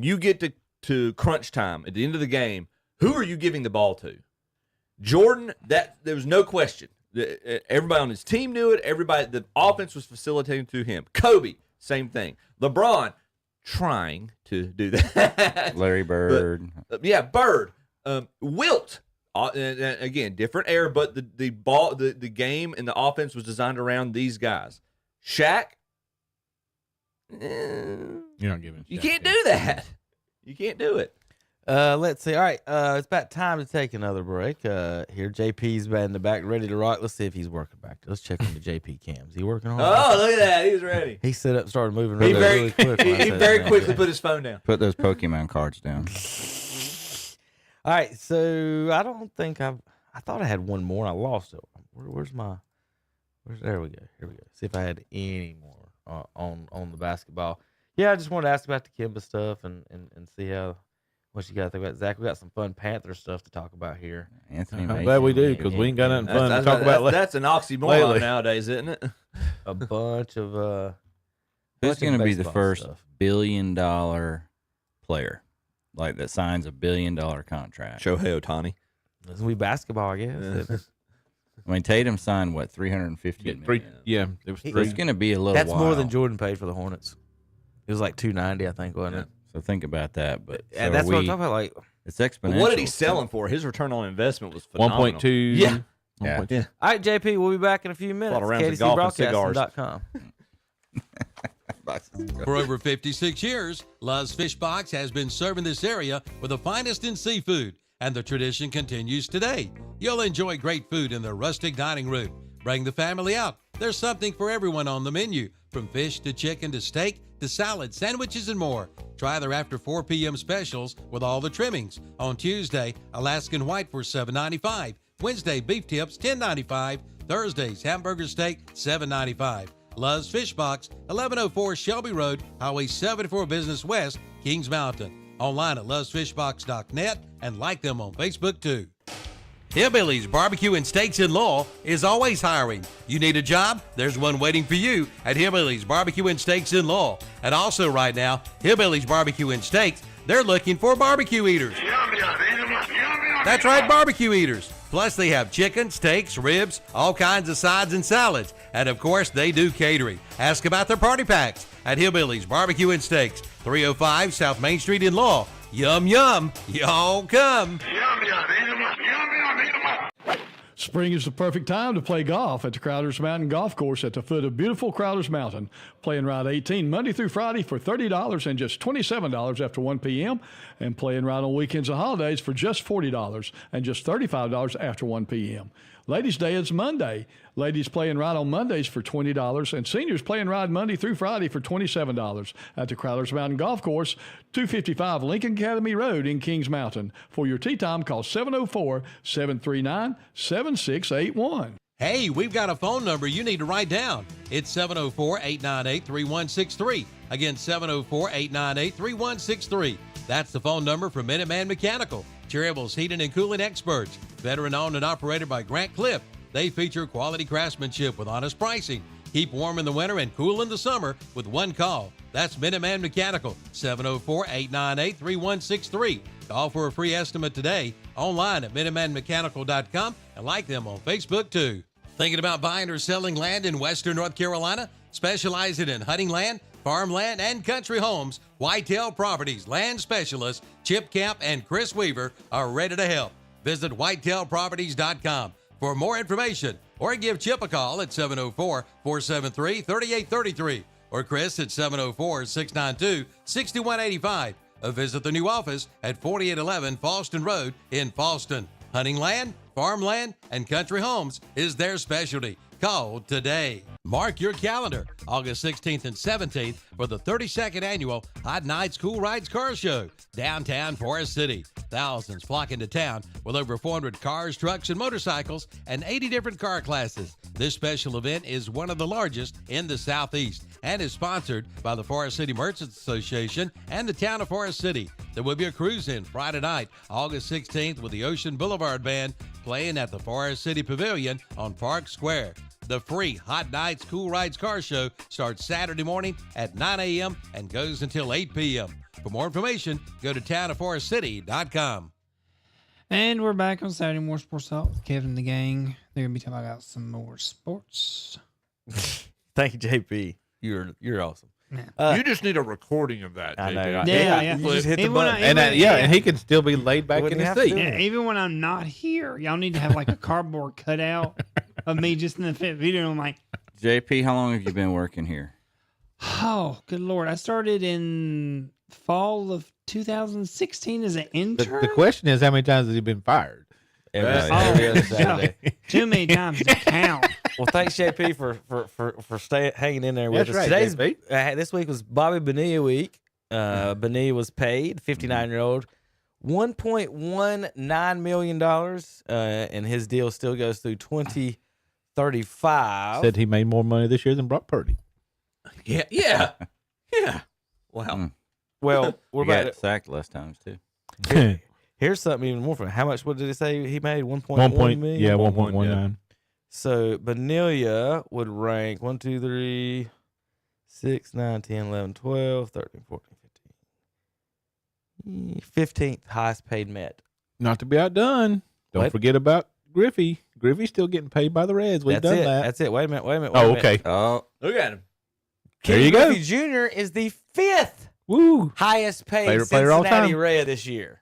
you get to crunch time at the end of the game, who are you giving the ball to? Jordan, there was no question. Everybody on his team knew it. The offense was facilitating through him. Kobe, same thing. LeBron, trying to do that. Larry Bird. Bird. Wilt. Again, different era, but the game and the offense was designed around these guys. Shaq. You're not giving. You can't do that. You can't do it. Let's see. All right, it's about time to take another break. Here, JP's been in the back, ready to rock. Let's see if he's working back. Let's check on the JP cams. He working on? Oh, look at that! He's ready. He set up, and started moving. He very quickly put his phone down. Put those Pokemon cards down. All right, so I don't think I thought I had one more. And I lost it. There we go. Here we go. See if I had any more on the basketball. Yeah, I just wanted to ask about the Kimba stuff and see what you got to think about. Zach, we got some fun Panther stuff to talk about here. Anthony, I'm glad we do because we ain't got nothing fun to talk about. That's an oxymoron nowadays, isn't it? A bunch of who's going to be the first $1 billion player like that signs a $1 billion contract? Shohei Ohtani. It's gonna be basketball, I guess. I mean, Tatum signed what, $350 million? Yeah, it was 3. It's going to be a little. That's more than Jordan paid for the Hornets. It was like $290, I think, wasn't it? So think about that. But so that's what I'm talking about. Like, it's exponential. But what did he sell him for? His return on investment was phenomenal. 1.2. Yeah. 1.2. Yeah. All right, JP, we'll be back in a few minutes. KDCBroadcasting.com. For over 56 years, Love's Fish Box has been serving this area with the finest in seafood, and the tradition continues today. You'll enjoy great food in their rustic dining room. Bring the family out. There's something for everyone on the menu, from fish to chicken to steak to salad, sandwiches, and more. Try their after 4 p.m. specials with all the trimmings. On Tuesday, Alaskan white for $7.95. Wednesday, beef tips $10.95. Thursdays, hamburger steak $7.95. Love's Fish Box, 1104 Shelby Road, Highway 74 Business West, Kings Mountain. Online at lovesfishbox.net and like them on Facebook too. Hillbilly's Barbecue and Steaks in Lowell is always hiring. You need a job? There's one waiting for you at Hillbilly's Barbecue and Steaks in Lowell. And also right now, Hillbilly's Barbecue and Steaks, they're looking for barbecue eaters. That's right, barbecue eaters. Plus, they have chicken, steaks, ribs, all kinds of sides and salads. And of course, they do catering. Ask about their party packs at Hillbilly's Barbecue and Steaks, 305 South Main Street in Lowell. Yum, yum. Y'all come. Spring is the perfect time to play golf at the Crowders Mountain Golf Course at the foot of beautiful Crowders Mountain. Playing Route 18 Monday through Friday for $30 and just $27 after 1 p.m. And playing right on weekends and holidays for just $40 and just $35 after 1 p.m. Ladies' Day is Monday. Ladies playing right on Mondays for $20 and seniors playing right Monday through Friday for $27 at the Crowders Mountain Golf Course, 255 Lincoln Academy Road in Kings Mountain. For your tee time, call 704-739-7681. Hey, we've got a phone number you need to write down. It's 704-898-3163. Again, 704-898-3163. That's the phone number for Minuteman Mechanical, Cherryble's heating and cooling experts. Veteran owned and operated by Grant Cliff. They feature quality craftsmanship with honest pricing. Keep warm in the winter and cool in the summer with one call. That's Minuteman Mechanical, 704-898-3163. Call for a free estimate today, online at MinutemanMechanical.com, and like them on Facebook too. Thinking about buying or selling land in Western North Carolina? Specializing in hunting land, farmland, and country homes, Whitetail Properties land specialists Chip Camp and Chris Weaver are ready to help. Visit whitetailproperties.com for more information, or give Chip a call at 704-473-3833 or Chris at 704-692-6185. Or visit the new office at 4811 Falston Road in Falston. Hunting land, farmland, and country homes is their specialty. Call today. Mark your calendar, August 16th and 17th for the 32nd annual Hot Nights Cool Rides Car Show, downtown Forest City. Thousands flock into town with over 400 cars, trucks, and motorcycles and 80 different car classes. This special event is one of the largest in the Southeast and is sponsored by the Forest City Merchants Association and the town of Forest City. There will be a cruise-in Friday night, August 16th, with the Ocean Boulevard Band playing at the Forest City Pavilion on Park Square. The free Hot Nights Cool Rides Car Show starts Saturday morning at 9 a.m. and goes until 8 p.m. For more information, go to townofforestcity.com. And we're back on Saturday More Sports Talk with Kevin and the gang. They're going to be talking about some more sports. Thank you, JP. You're awesome. Yeah. You just need a recording of that. I know. JP. Yeah. You just hit the Even button. when And he can still be laid back in Wouldn't his have to seat. do Yeah, even when I'm not here, y'all need to have like a cardboard cutout of me just in the video. I'm like, JP, how long have you been working here? oh, good Lord. I started in fall of 2016 as an intern. The question is, how many times has he been fired? Every Oh, other Saturday. Too many times to count. Well, thanks, JP, for hanging in there with That's us. right, Today's this week was Bobby Bonilla week. Bonilla was paid, 59-year-old, $1.19 million, and his deal still goes through 2035. Said he made more money this year than Brock Purdy. Yeah. Wow. Well, we're You about got sacked less times too. here's something even more fun. How much? What did it say he made? 1 million. Yeah, 1.19. So Bonilla would rank 1, 2, 3, 6, 9, 10, 11, 12, 13, 14, 15. 15th highest paid Met. Not to be outdone. Don't forget about Griffey. Griffey's still getting paid by the Reds. We've done that. That's it. Wait a minute. Oh, okay. Oh, Look at him. There you go. Griffey Jr. is the 5th Woo. highest paid Favorite player all Cincinnati time. Red this year.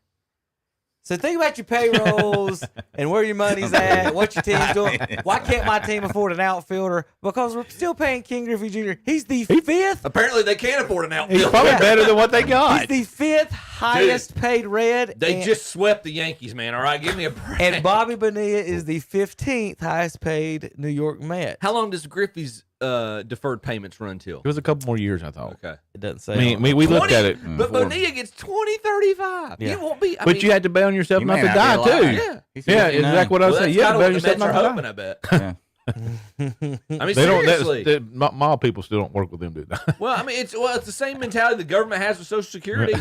So think about your payrolls and where your money's at, what your team's doing. Why can't my team afford an outfielder? Because we're still paying King Griffey Jr. He's the 5th. Apparently, they can't afford an outfield. He's probably better than what they got. He's the 5th highest paid Red. They just swept the Yankees, man. All right, give me a break. And Bobby Bonilla is the 15th highest paid New York Met. How long does Griffey's deferred payments run till? It was a couple more years, I thought. Okay. It doesn't say. I mean, we looked at it. But Bonilla gets 2035. Yeah. You won't be. But you had to bet on yourself You not may to not die, be too. alive. Yeah. He's Yeah, 59. exactly what I was Well, saying. that's You had to kinda bet on what the yourself Mets are not to hoping, die. I bet. Yeah. I mean, They don't. seriously. Mall people still don't work with them, do they? Well, I mean, it's the same mentality the government has with Social Security.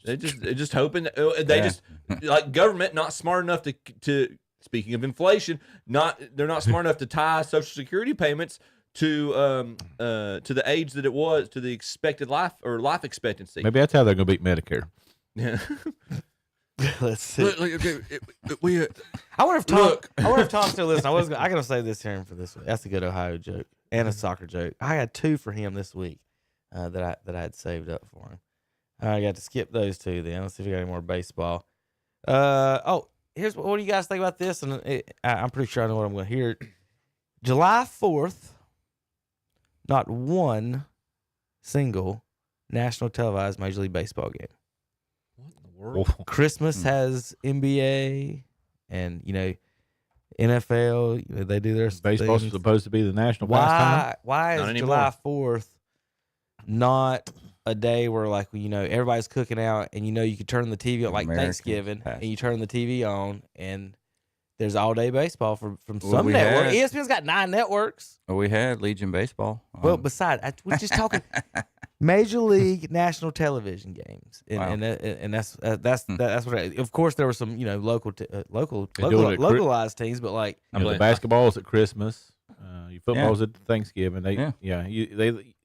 They're just hoping that, they just like government not smart enough to speaking of inflation, they're not smart enough to tie Social Security payments to the age that it was, to the expected life expectancy. Maybe that's how they're going to beat Medicare. Yeah. Let's see. Look, I wonder if Tom's still listening. I gotta say this here for this one. That's a good Ohio joke and a soccer joke. I had 2 for him this week that I had saved up for him. I got to skip those 2 then. Let's see if we got any more baseball. Here's what do you guys think about this? And I'm pretty sure I know what I'm going to hear. July 4th, not one single national televised Major League Baseball game. Christmas has NBA and NFL. They do their baseball's things. supposed to be the national pastime. Why is July 4th not a day where everybody's cooking out and you can turn the TV on like Thanksgiving and you turn the TV on and there's all day baseball from some network. ESPN's got 9 networks. Well, we had Legion Baseball. Well, besides, we're just talking Major League national television games, and that's what. Of course, there were some localized teams, but like the basketball's at Christmas, your football's at Thanksgiving.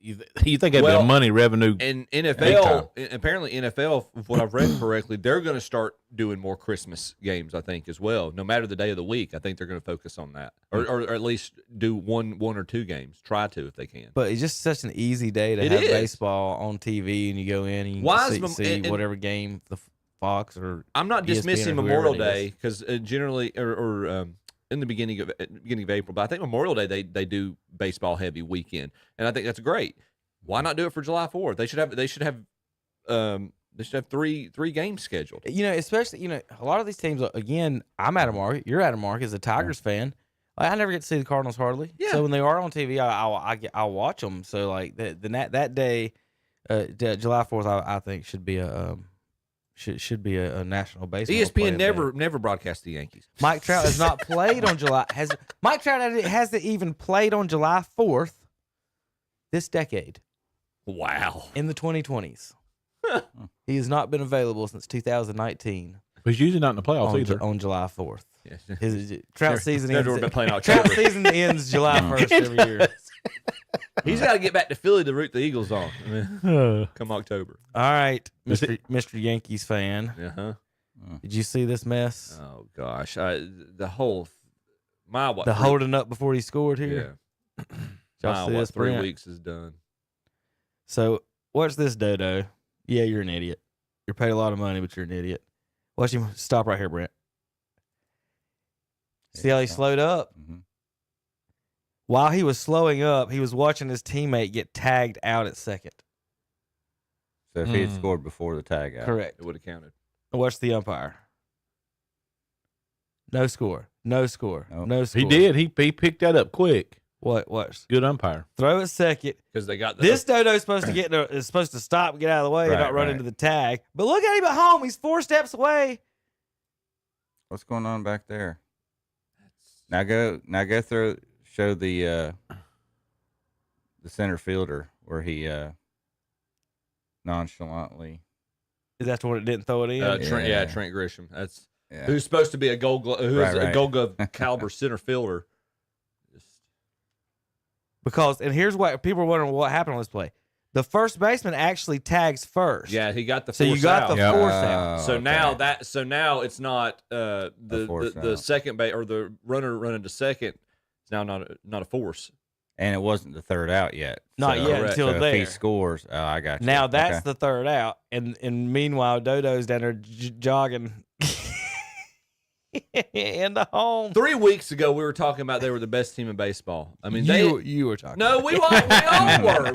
You think it'd be a money revenue? And NFL, apparently NFL, if what I've read correctly, they're going to start doing more Christmas games. I think as well. No matter the day of the week, I think they're going to focus on that, or at least do one or 2 games. Try to if they can. But it's just such an easy day to have baseball on TV, and you go in and you see whatever game the Fox or. I'm not dismissing Memorial Day because generally, in the beginning of April, but I think Memorial Day they do baseball heavy weekend, and I think that's great. Why not do it for July 4th? They should have 3 games scheduled. Especially a lot of these teams. Again, I'm at a market. You're at a market as a Tigers fan. I never get to see the Cardinals hardly. Yeah. So when they are on TV, I'll watch them. So like that day, July 4th, I think should be a national baseball. ESPN never broadcast the Yankees. Mike Trout has not played on July. Mike Trout hasn't even played on July 4th this decade. Wow. In the 2020s, he has not been available since 2019. But he's usually not in the playoffs either. On July 4th. Yes. His Trout season never ends. Been playing Trout season ends July 1st every year. He's got to get back to Philly to root the Eagles on. Come October. All right, Mr. Yankees fan. Uh-huh. Did you see this mess? Oh gosh, the holding up before he scored here. Yeah. 3 weeks is done. So what's this, Dodo? Yeah, you're an idiot. You're paid a lot of money, but you're an idiot. Watch him stop right here, Brent. See how he slowed up? Mm-hmm. While he was slowing up, he was watching his teammate get tagged out at second. So if he had scored before the tag out. Correct. It would have counted. Watch the umpire. No score. No score. Nope. No score. He did. He picked that up quick. What? Good umpire. Throw it second. Because they got this Dodo's supposed to is supposed to stop and get out of the way and not run into the tag. But look at him at home. He's 4 steps away. What's going on back there? Now go through. Show the center fielder where he nonchalantly. Is that the one that didn't throw it in? Trent Grisham. That's who's supposed to be a Gold Glove, a Gold Glove caliber center fielder. Because here's what people are wondering: what happened on this play? The first baseman actually tags first. Yeah, he got the. So you got the force out. So now it's not the second base or the runner running to second. It's now not a force. And it wasn't the third out yet. Not yet until so there. If he scores, I got you. Now that's the third out, and meanwhile Dodo's down there jogging in the home. 3 weeks ago, we were talking about they were the best team in baseball. I mean, you were talking. No, we all were.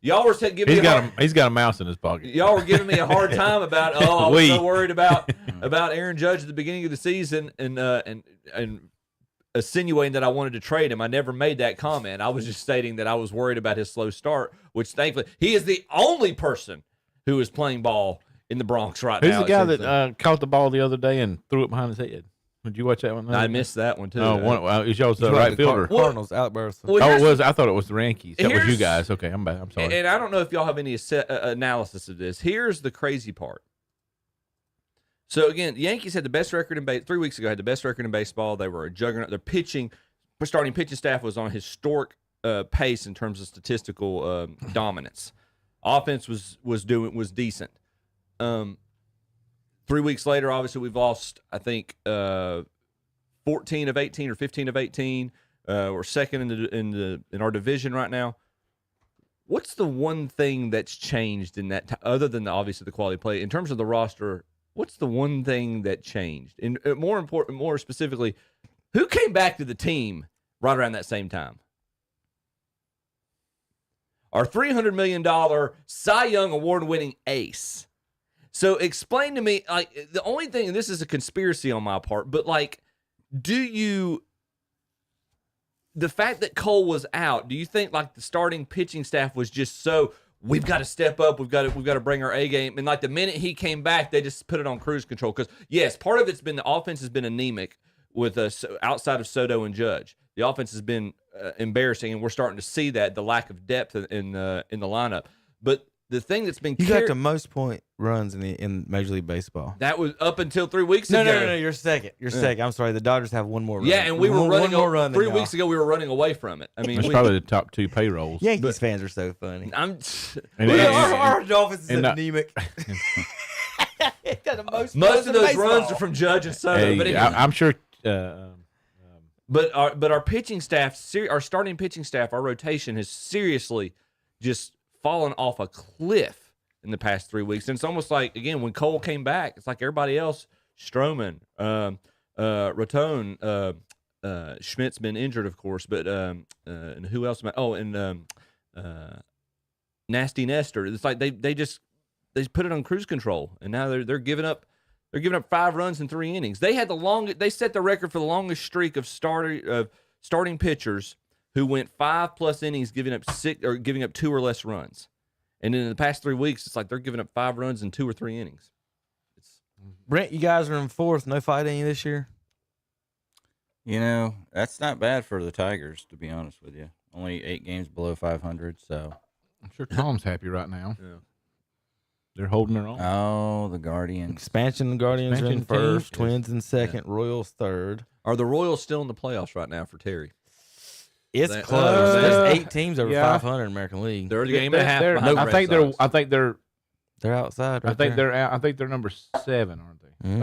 Y'all were giving me. He's got a mouse in his pocket. Y'all were giving me a hard time about. I was so worried about Aaron Judge at the beginning of the season, and insinuating that I wanted to trade him. I never made that comment. I was just stating that I was worried about his slow start, which thankfully he is the only person who is playing ball in the Bronx right now. Who's the guy that caught the ball the other day and threw it behind his head? Did you watch that one? I missed that one too. Oh, it was the right fielder. Cardinals outburst. It was. I thought it was the Yankees. That was you guys. Okay, I'm back. I'm sorry. And I don't know if y'all have any analysis of this. Here's the crazy part. So again, the Yankees had the best record in 3 weeks ago. Had the best record in baseball. They were a juggernaut. Their starting pitching staff was on a historic pace in terms of statistical dominance. Offense was decent. 3 weeks later, obviously we've lost. I think 14 of 18 or 15 of 18. We're second in our division right now. What's the one thing that's changed in that other than obviously the quality of play in terms of the roster? What's the one thing that changed? And more specifically, who came back to the team right around that same time? Our $300 million Cy Young award-winning ace. So explain to me, like, the only thing, and this is a conspiracy on my part, but like, the fact that Cole was out, do you think like the starting pitching staff was just so, we've got to step up, we've got to bring our A game, and like the minute he came back, they just put it on cruise control? Because yes, part of it's been the offense has been anemic with us outside of Soto and Judge. The offense has been embarrassing, and we're starting to see that the lack of depth in the lineup. But the thing that's been got the most point runs in Major League Baseball. That was up until 3 weeks ago. No. You're second. You're second. I'm sorry. The Dodgers have one more run. Yeah, and we were running one more run. 3 weeks ago. We were running away from it. I mean, it's probably the top 2 payrolls. Yankees fans are so funny. Our Dolphins is anemic. Most of those runs are from Judge and Soto. Hey, but anyway. I'm sure. But our pitching staff, our starting pitching staff, our rotation has seriously just fallen off a cliff in the past 3 weeks. And it's almost like, again, when Cole came back, it's like everybody else, Stroman, Raton, Schmidt's been injured, of course, but and who else? Nasty Nestor. It's like they put it on cruise control, and now they're giving up. They're giving up 5 runs in 3 innings. They had the longest. They set the record for the longest streak of starting pitchers who went 5+ innings, giving up 2 or less runs. And in the past 3 weeks, it's like they're giving up 5 runs in 2 or 3 innings. Brent, you guys are in 4th. No fighting this year. You know, that's not bad for the Tigers, to be honest with you. Only 8 games below 500, so I'm sure Tom's happy right now. Yeah. They're holding their own. Oh, the Guardians. Expansion Guardians are in Expansion team. 1st, Twins in 2nd, Royals 3rd. Are the Royals still in the playoffs right now for Terry? It's close. There's 8 teams over 500 in American League. They're a game and a half behind I think they're outside. Right I think they're number 7, aren't they? Mm-hmm.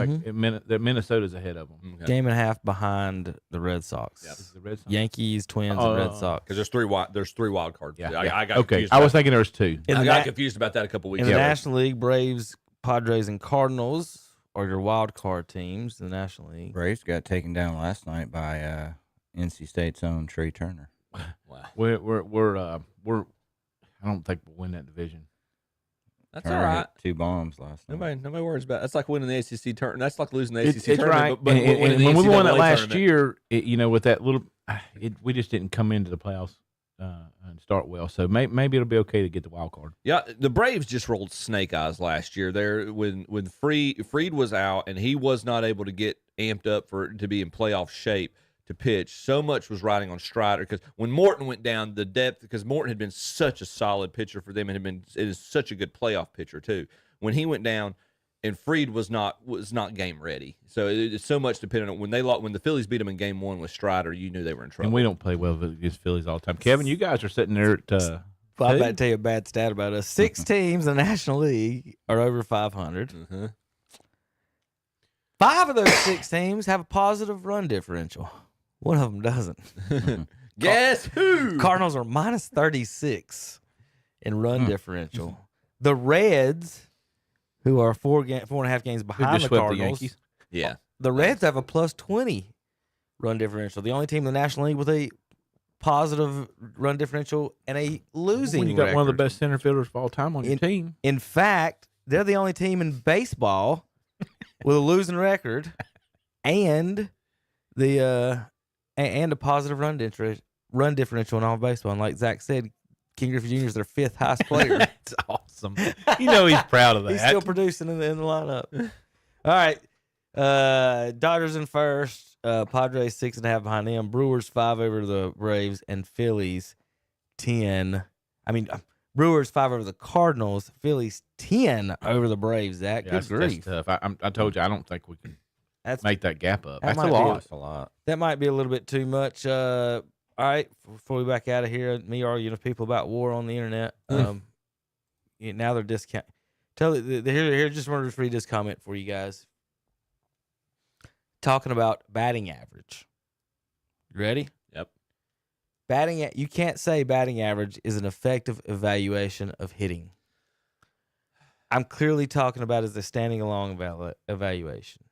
Like Minnesota's ahead of them. Okay. Game and a half behind the Red Sox. Yeah. The Red Sox. Yankees, Twins, and Red Sox. Because there's three wild cards. Yeah. I got Okay. confused I was about thinking there was 2. I got confused about that a couple weeks In ago. the National League, Braves, Padres, and Cardinals are your wild card teams in the National League. Braves got taken down last night by NC State's own Trey Turner. Wow. We're I don't think we'll win that division. That's Turner all right. hit 2 bombs last night. Nobody worries about it. That's like winning the ACC tournament. That's like losing the ACC It's tournament. right. But winning the when we won it NCAA last tournament. year, with that little, we just didn't come into the playoffs and start well. So maybe it'll be okay to get the wild card. Yeah, the Braves just rolled snake eyes last year. There, when Fried was out and he was not able to get amped up to be in playoff shape to pitch. So much was riding on Strider because when Morton went down, the depth, because Morton had been such a solid pitcher for them and it is such a good playoff pitcher too. When he went down, and Fried was not game ready. So it's so much dependent on when the Phillies beat them in Game 1 with Strider, you knew they were in trouble. And we don't play well against Phillies all the time. Kevin, you guys are sitting there at. I'm about to tell you a bad stat about us. 6 teams in the National League are over 500. Mm-hmm. 5 of those 6 teams have a positive run differential. One of them doesn't. Guess who? Cardinals are minus 36 in run differential. The Reds, who are 4.5 games behind the Cardinals. The Yankees? Yeah. The Reds have a plus 20 run differential. The only team in the National League with a positive run differential and a losing When you got record. one of the best center fielders of all time on your team. In fact, they're the only team in baseball with a losing record and a positive run differential in all baseball. And like Zach said, King Griffey Jr. is their 5th highest player. That's awesome. You know he's proud of that. He's still producing in the lineup. All right. Dodgers in 1st. Padres 6.5 behind them. Brewers 5 over the Braves. And Phillies 10. I mean, Brewers 5 over the Cardinals. Phillies 10 over the Braves. Zach, good grief. That's tough. I told you, I don't think we can make that gap up. That That's a might be lot. That's a lot. That might be a little bit too much. All right, before we back out of here, me arguing with people about war on the internet. Now they're discount. Here, just wanted to read this comment for you guys. Talking about batting average. You ready? Yep. You can't say batting average is an effective evaluation of hitting. I'm clearly talking about as a standing alone evaluation.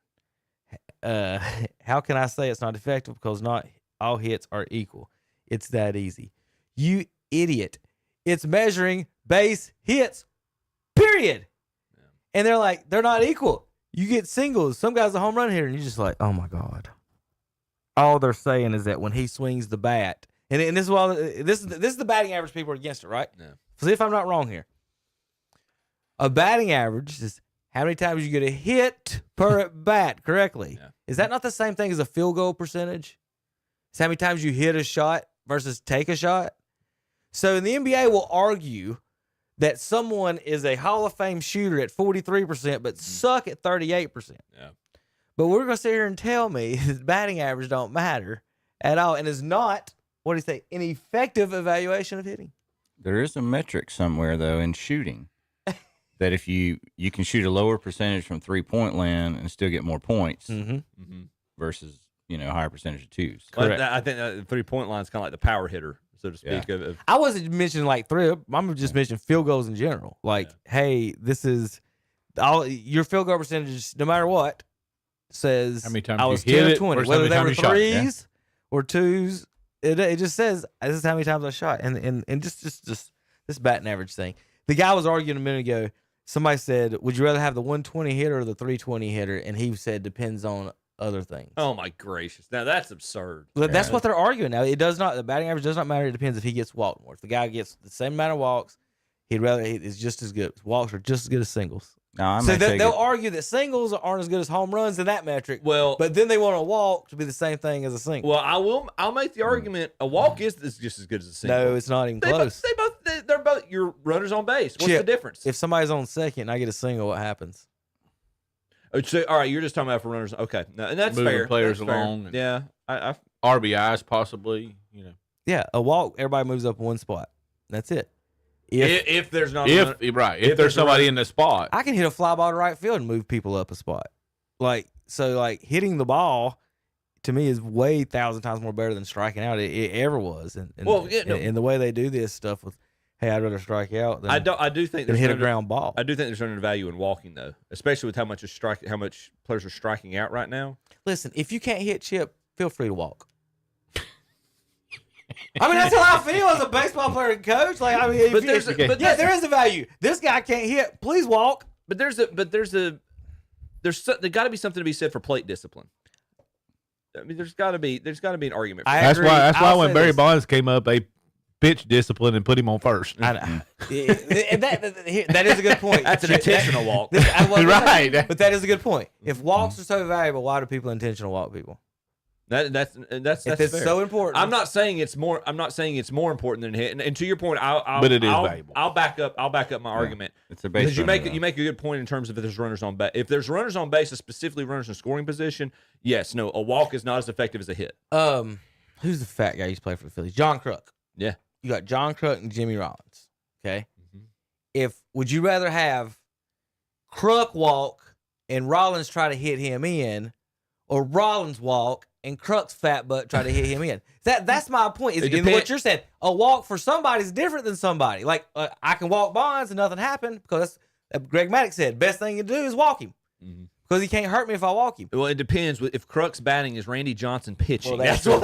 How can I say it's not effective? Because not all hits are equal. It's that easy. You idiot. It's measuring base hits, period. Yeah. And they're like, they're not equal. You get singles. Some guy's a home run hitter, and you're just like, oh, my God. All they're saying is that when he swings the bat, and this is the batting average people are against it, right? Yeah. See if I'm not wrong here. A batting average is how many times you get a hit per at bat correctly. Yeah. Is that not the same thing as a field goal percentage? It's how many times you hit a shot versus take a shot. So the NBA will argue that someone is a Hall of Fame shooter at 43%, but suck at 38%. Yeah. But we're going to sit here and tell me that batting average don't matter at all and is not, what do you say, an effective evaluation of hitting. There is a metric somewhere, though, in shooting that if you can shoot a lower percentage from 3-point land and still get more points versus, a higher percentage of twos. Correct. I think the 3-point line is kind of like the power hitter, so to speak. Yeah. I wasn't mentioning like three. I'm just mentioning field goals in general. Like, hey, this is your field goal percentage, no matter what, says how many times I was you hit 10 it, or 20. versus Whether they how were many shots. threes or twos, it just says this is how many times I shot. And just this batting average thing. The guy was arguing a minute ago. Somebody said, would you rather have the 120 hitter or the 320 hitter? And he said, depends on other things. Oh, my gracious. Now, that's absurd. But that's what they're arguing now. The batting average does not matter. It depends if he gets walked more. If the guy gets the same amount of walks, it's just as good. Walks are just as good as singles. No, so they'll argue that singles aren't as good as home runs in that metric. Well, but then they want a walk to be the same thing as a single. Well, I'll make the argument a walk is just as good as a single. No, it's not even close. They're both your runners on base. What's the difference? If somebody's on second and I get a single, what happens? So, all right, you're just talking about for runners. Okay, no, and that's moving fair. players that's along. Fair. Yeah, RBIs possibly. Yeah, a walk. Everybody moves up one spot. That's it. If there's not if there's somebody in the spot, I can hit a fly ball to right field and move people up a spot. Like hitting the ball to me is way 1,000 times more better than striking out. It ever was. And the way they do this stuff with, hey, I'd rather strike out than I do think hit a ground ball. I do think there's under value in walking though, especially with how much players are striking out right now. Listen, if you can't hit Chip, feel free to walk. I mean, that's how I feel as a baseball player and coach. Like, I mean, there is a value. This guy can't hit. Please walk. But there's got to be something to be said for plate discipline. I mean, there's got to be an argument. That's why when Barry Bonds came up, they pitch discipline and put him on first. That is a good point. That's an intentional walk, right? But that is a good point. If walks are so valuable, why do people intentional walk people? That's if it's fair. so important. I'm not saying it's more important than hit. And to your point, but it is valuable. I'll back up my argument. It's a base because you make a good point in terms of if there's runners on base. If there's runners on base, specifically runners in scoring position, yes, no, a walk is not as effective as a hit. Who's the fat guy who used to play for the Phillies? John Kruk. Yeah, you got John Kruk and Jimmy Rollins. Okay, would you rather have Kruk walk and Rollins try to hit him in, or Rollins walk and Kruk's fat butt try to hit him in? That's my point. Is what you're saying. A walk for somebody is different than somebody. Like I can walk Bonds and nothing happened because Greg Maddux said best thing you do is walk him because he can't hurt me if I walk him. Well, it depends. If Kruk's batting is Randy Johnson pitching, well, that's what.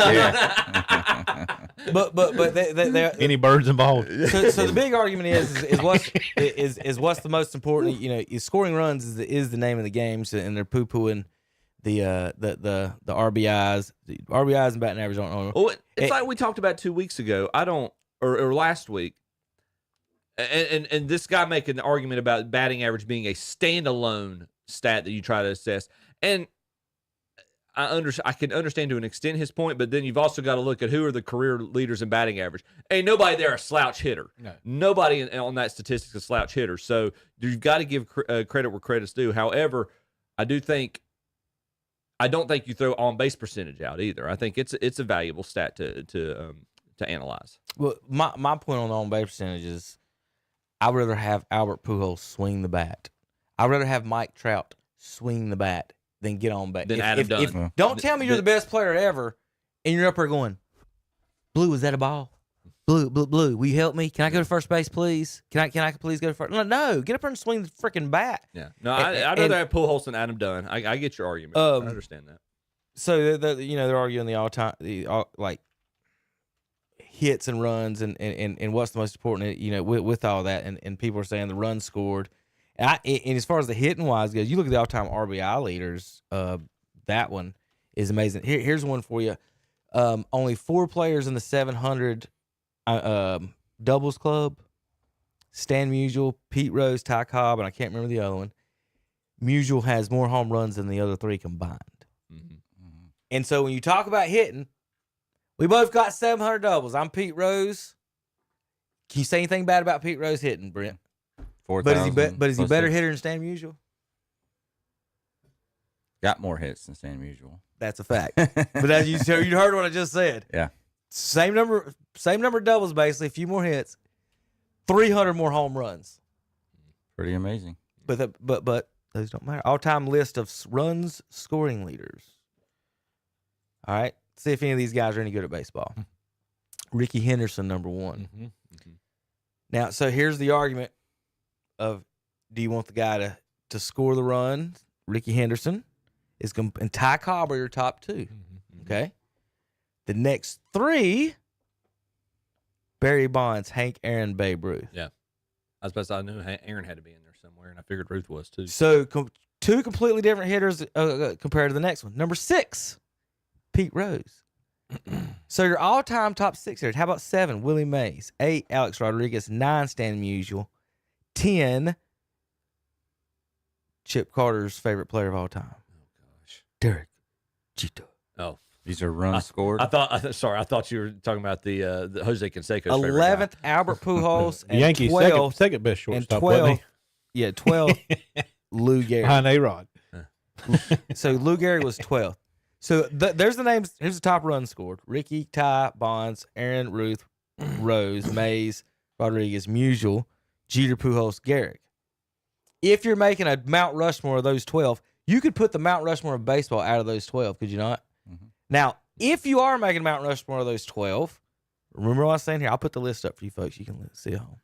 But they any birds involved. So the big argument is what's the most important? Is scoring runs is the name of the game. So, and they're poo pooing the RBIs. The RBIs and batting average don't know. Well, it's like we talked about 2 weeks ago. Or last week. And this guy making the argument about batting average being a standalone stat that you try to assess. And I can understand to an extent his point, but then you've also got to look at who are the career leaders in batting average. Ain't nobody there a slouch hitter. No. Nobody on that statistics a slouch hitter. So you've got to give credit where credit's due. However, I don't think you throw on base percentage out either. I think it's a valuable stat to analyze. Well, my point on the on base percentage is I'd rather have Albert Pujols swing the bat. I'd rather have Mike Trout swing the bat than get on base. Than Adam Dunn. Don't tell me you're the best player ever, and you're up there going, Blue, is that a ball? Blue, will you help me? Can I go to first base, please? Can I please go to first? No, get up there and swing the freaking bat. Yeah, no, I'd rather have Pujols than Adam Dunn. I get your argument. I understand that. So they're arguing the all time like hits and runs and what's the most important, with all that, and people are saying the runs scored. And as far as the hitting wise goes, you look at the all time RBI leaders. That one is amazing. Here's one for you. Only 4 players in the 700 doubles club: Stan Musial, Pete Rose, Ty Cobb, and I can't remember the other one. Musial has more home runs than the other 3 combined. And so when you talk about hitting, we both got 700 doubles. I'm Pete Rose. Can you say anything bad about Pete Rose hitting, Brent? 4,000. But is he better hitter than Stan Musial? Got more hits than Stan Musial. That's a fact. But as you heard what I just said. Yeah. Same number of doubles, basically, a few more hits, 300 more home runs. Pretty amazing. But those don't matter. All-time list of runs scoring leaders. All right. See if any of these guys are any good at baseball. Ricky Henderson, number 1. Now, so here's the argument of, do you want the guy to score the run? Ricky Henderson and Ty Cobb are your top 2. Okay. The next 3, Barry Bonds, Hank Aaron, Babe Ruth. Yeah. I was about to say, I knew Aaron had to be in there somewhere, and I figured Ruth was too. So 2 completely different hitters compared to the next one. Number 6, Pete Rose. So your all-time top 6 hitters. How about 7, Willie Mays. 8, Alex Rodriguez. 9, Stan Musial. 10, Chip Carter's favorite player of all time. Oh gosh, Derek Jeter. Oh, these are runs scored. I thought you were talking about the Jose Canseco's 11th, Albert Pujols. The Yankees' second best shortstop. 12. Yeah, 12. Lou Gehrig. Behind A-Rod. So Lou Gehrig was 12th. So there's the names. Here's the top runs scored: Ricky, Ty, Bonds, Aaron, Ruth, Rose, Mays, Rodriguez, Musial, Jeter, Pujols, Gehrig. If you're making a Mount Rushmore of those 12, you could put the Mount Rushmore of baseball out of those 12, could you not? Now, if you are making a Mount Rushmore of those 12, remember what I was saying here? I'll put the list up for you folks. You can see it home.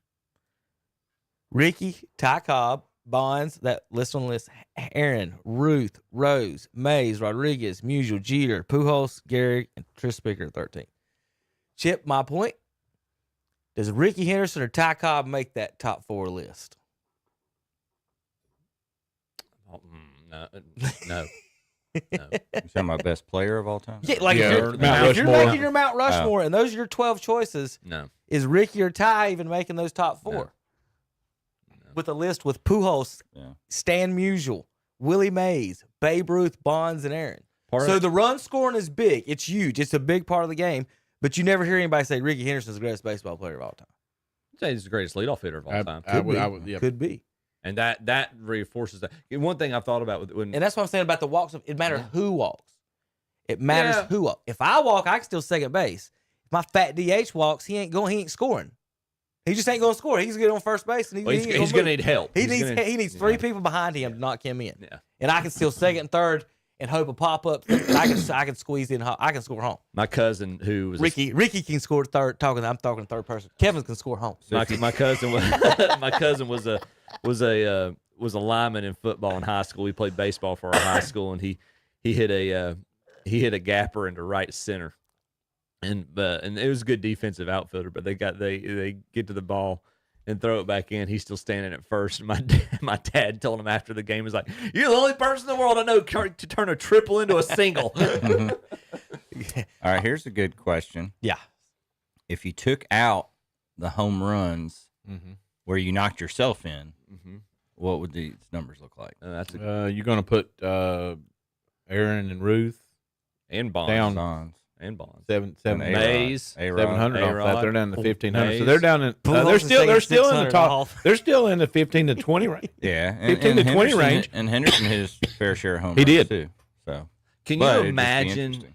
Ricky, Ty Cobb, Bonds, that list on the list. Aaron, Ruth, Rose, Mays, Rodriguez, Musial, Jeter, Pujols, Gehrig, and Tris Speaker 13th. Chip, my point. Does Ricky Henderson or Ty Cobb make that top 4 list? No. You talking about best player of all time? Yeah, like if you're making your Mount Rushmore and those are your 12 choices, is Ricky or Ty even making those top 4? No. With a list with Pujols, Stan Musial, Willie Mays, Babe Ruth, Bonds, and Aaron. So the run scoring is big. It's huge. It's a big part of the game. But you never hear anybody say Ricky Henderson's the greatest baseball player of all time. I'd say he's the greatest leadoff hitter of all time. Could be. And that reinforces that. One thing I've thought about and that's what I'm saying about the walks. It matters who walks. It matters who walks. If I walk, I can still second base. If my fat DH walks, he ain't scoring. He just ain't going to score. He's going to get on first base, and he's going to need help. He needs 3 people behind him to knock him in. Yeah. And I can still second and third and hope a pop up. I can squeeze in. I can score home. My cousin, who was Ricky can score third. I'm talking third person. Kevin can score home. My cousin was a lineman in football in high school. He played baseball for our high school, and he hit a gapper into right center. And it was a good defensive outfielder, but they get to the ball and throw it back in. He's still standing at first. And my dad told him after the game, he was like, "You're the only person in the world I know to turn a triple into a single." All right, here's a good question. Yeah. If you took out the home runs where you knocked yourself in, what would these numbers look like? You're going to put Aaron and Ruth And Bonds. Down And Bonds. seven Mays. 700 off that. They're down to 1,500. Mays. So they're down in. They're still in the top. They're still in the 15 to 20 range. Yeah, 15 to 20 range. And Henderson hit his fair share of home He runs did. too. So Can you imagine?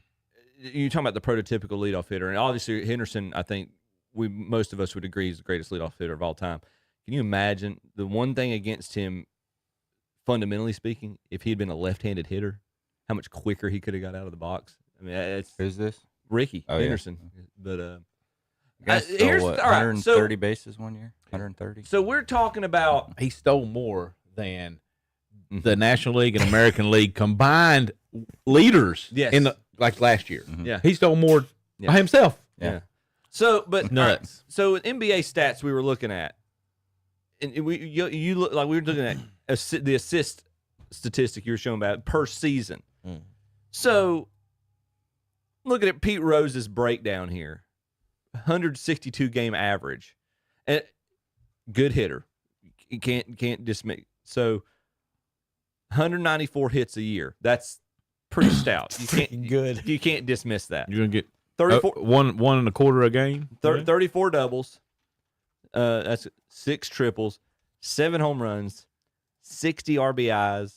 You're talking about the prototypical leadoff hitter, and obviously Henderson, I think most of us would agree, is the greatest leadoff hitter of all time. Can you imagine the one thing against him, fundamentally speaking, if he had been a left-handed hitter, how much quicker he could have got out of the box? I mean, who's this? Ricky Henderson. Yeah. But Here's all right, 130 bases one year. 130. So we're talking about He stole more than the National League and American League combined leaders. Yes. In the like last year. Yeah. He stole more by himself. Yeah. So, but Nuts. all right, so in NBA stats we were looking at, and you look like we were looking at the assist statistic you were showing about per season. So, looking at Pete Rose's breakdown here, 162 game average, and good hitter, you can't dismiss. So, 194 hits a year. That's pretty stout. You can't good. You can't dismiss that. You're gonna get 34 one and a quarter a game. 34 doubles. That's 6 triples, 7 home runs, 60 RBIs.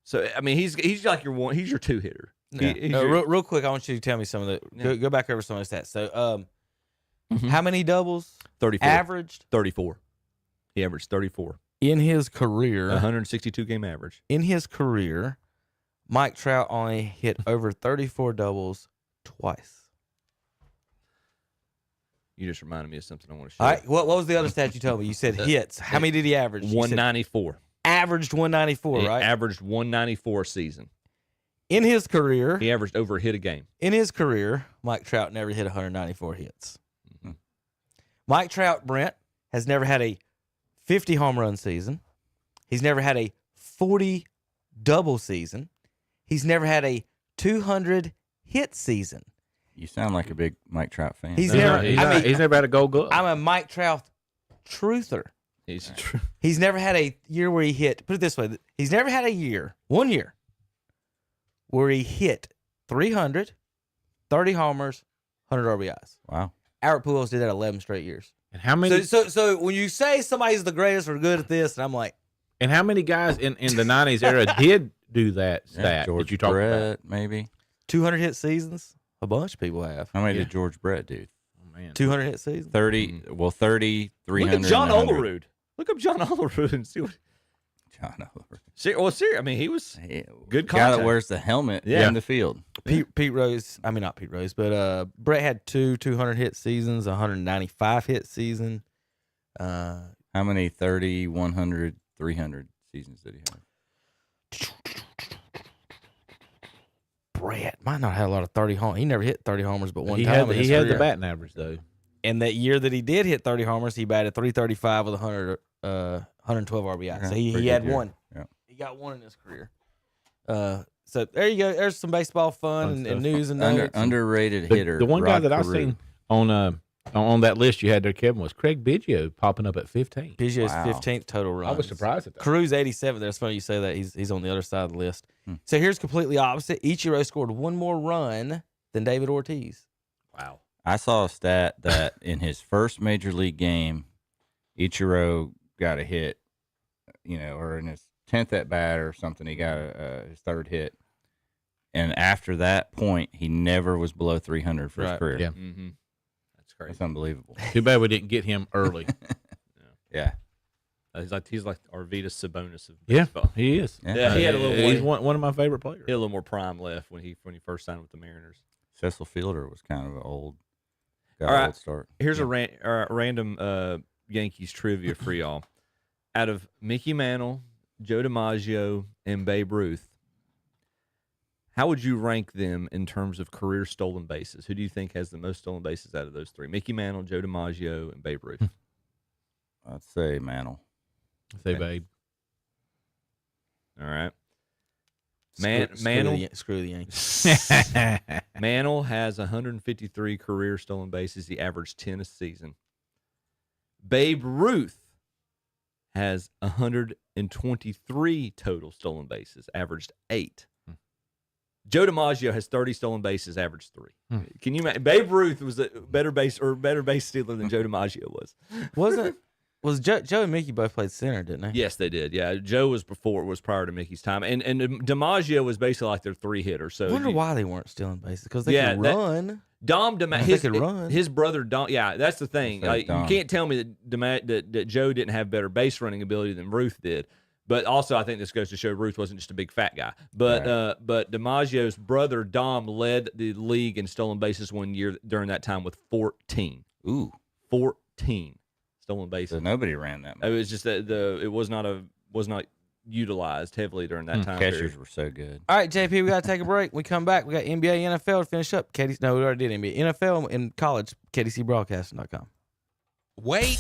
So I mean, he's like he's your 2 hitter. Yeah. Real quick, I want you to tell me some of the. Go back over some of the stats. So, how many doubles? 34. Averaged 34. He averaged 34 in his career. 162 game average in his career. Mike Trout only hit over 34 doubles twice. You just reminded me of something I want to show. All right, what was the other stat you told me? You said hits. How many did he average? 194. Averaged 194, right? Averaged 194 a season. In his career, he averaged over a hit a game. In his career, Mike Trout never hit 194 hits. Mike Trout, Brent, has never had a 50 home run season. He's never had a 40 double season. He's never had a 200 hit season. You sound like a big Mike Trout fan. He's never had a Gold Glove. I'm a Mike Trout truther. He's never had a year where he hit. Put it this way: he's never had one year, where he hit 300, 30 homers, 100 RBIs. Wow. Albert Pujols did that 11 straight years. And how many? So when you say somebody's the greatest or good at this, and I'm like, and how many guys in the '90s era did do that stat George that you talked Brett, about? Maybe 200 hit seasons. A bunch of people have. How many did George Brett do? Oh man, 200 hit seasons. 30. Well, 30, 300. Look at John Olerud. Look up John Olerud and see what. John Olerud. Seriously, I mean, he was good. Guy that wears the helmet in the field. Pete Rose. I mean, not Pete Rose, but Brett had 200 hit seasons, 195 hit season. How many 30, 100, 300 seasons did he have? Brett might not have a lot of 30 homers. He never hit 30 homers, but one he time had, he had the batting average though. And that year that he did hit 30 homers, he batted 335 with 112 RBI. Yeah, so he had year. one. Yeah. He got one in his career. So there you go. There's some baseball fun and news and notes. Underrated hitter. The one guy Rod that I've Carew. seen on that list you had there, Kevin, was Craig Biggio popping up at 15. Biggio's 15th total runs. I was surprised at that. Crew's 87. That's funny you say that. He's on the other side of the list. So here's completely opposite. Ichiro scored one more run than David Ortiz. Wow. I saw a stat that in his first major league game, Ichiro got a hit, or in his 10th at bat or something, he got his 3rd hit. And after that point, he never was below 300 for his career. Yeah. Mm-hmm. That's crazy. That's unbelievable. Too bad we didn't get him early. Yeah. He's like Arvidas Sabonis of Yeah, baseball. he is. Yeah, he had a little. He's one of my favorite players. He had a little more prime left when he first signed with the Mariners. Cecil Fielder was kind of an old. Got All an right, old start. Here's a random Yankees trivia for y'all. Out of Mickey Mantle, Joe DiMaggio, and Babe Ruth, how would you rank them in terms of career stolen bases? Who do you think has the most stolen bases out of those three? Mickey Mantle, Joe DiMaggio, and Babe Ruth. I'd say Mantle. Say Babe. All right. Screw the Yankees. Mantle has 153 career stolen bases. He averaged 10 a season. Babe Ruth has 123 total stolen bases, averaged 8. Joe DiMaggio has 30 stolen bases, average 3. Can you imagine? Babe Ruth was a better base stealer than Joe DiMaggio was. Was Joe and Mickey both played center, didn't they? Yes, they did. Yeah, Joe was prior to Mickey's time, and DiMaggio was basically like their 3 hitter. So I wonder why they weren't stealing bases, because they could run. His could run. His brother Dom. Yeah, that's the thing. You can't tell me that Joe didn't have better base running ability than Ruth did. But also, I think this goes to show Ruth wasn't just a big fat guy. But but DiMaggio's brother Dom led the league in stolen bases one year during that time with 14. 14 stolen bases. So nobody ran that much. It was just that it was not utilized heavily during that time. Catchers period. were so good. All right, JP, we got to take a break. We come back. We got NBA, NFL to finish up. We already did NBA. NFL and college, KDCBroadcasting.com. Wait.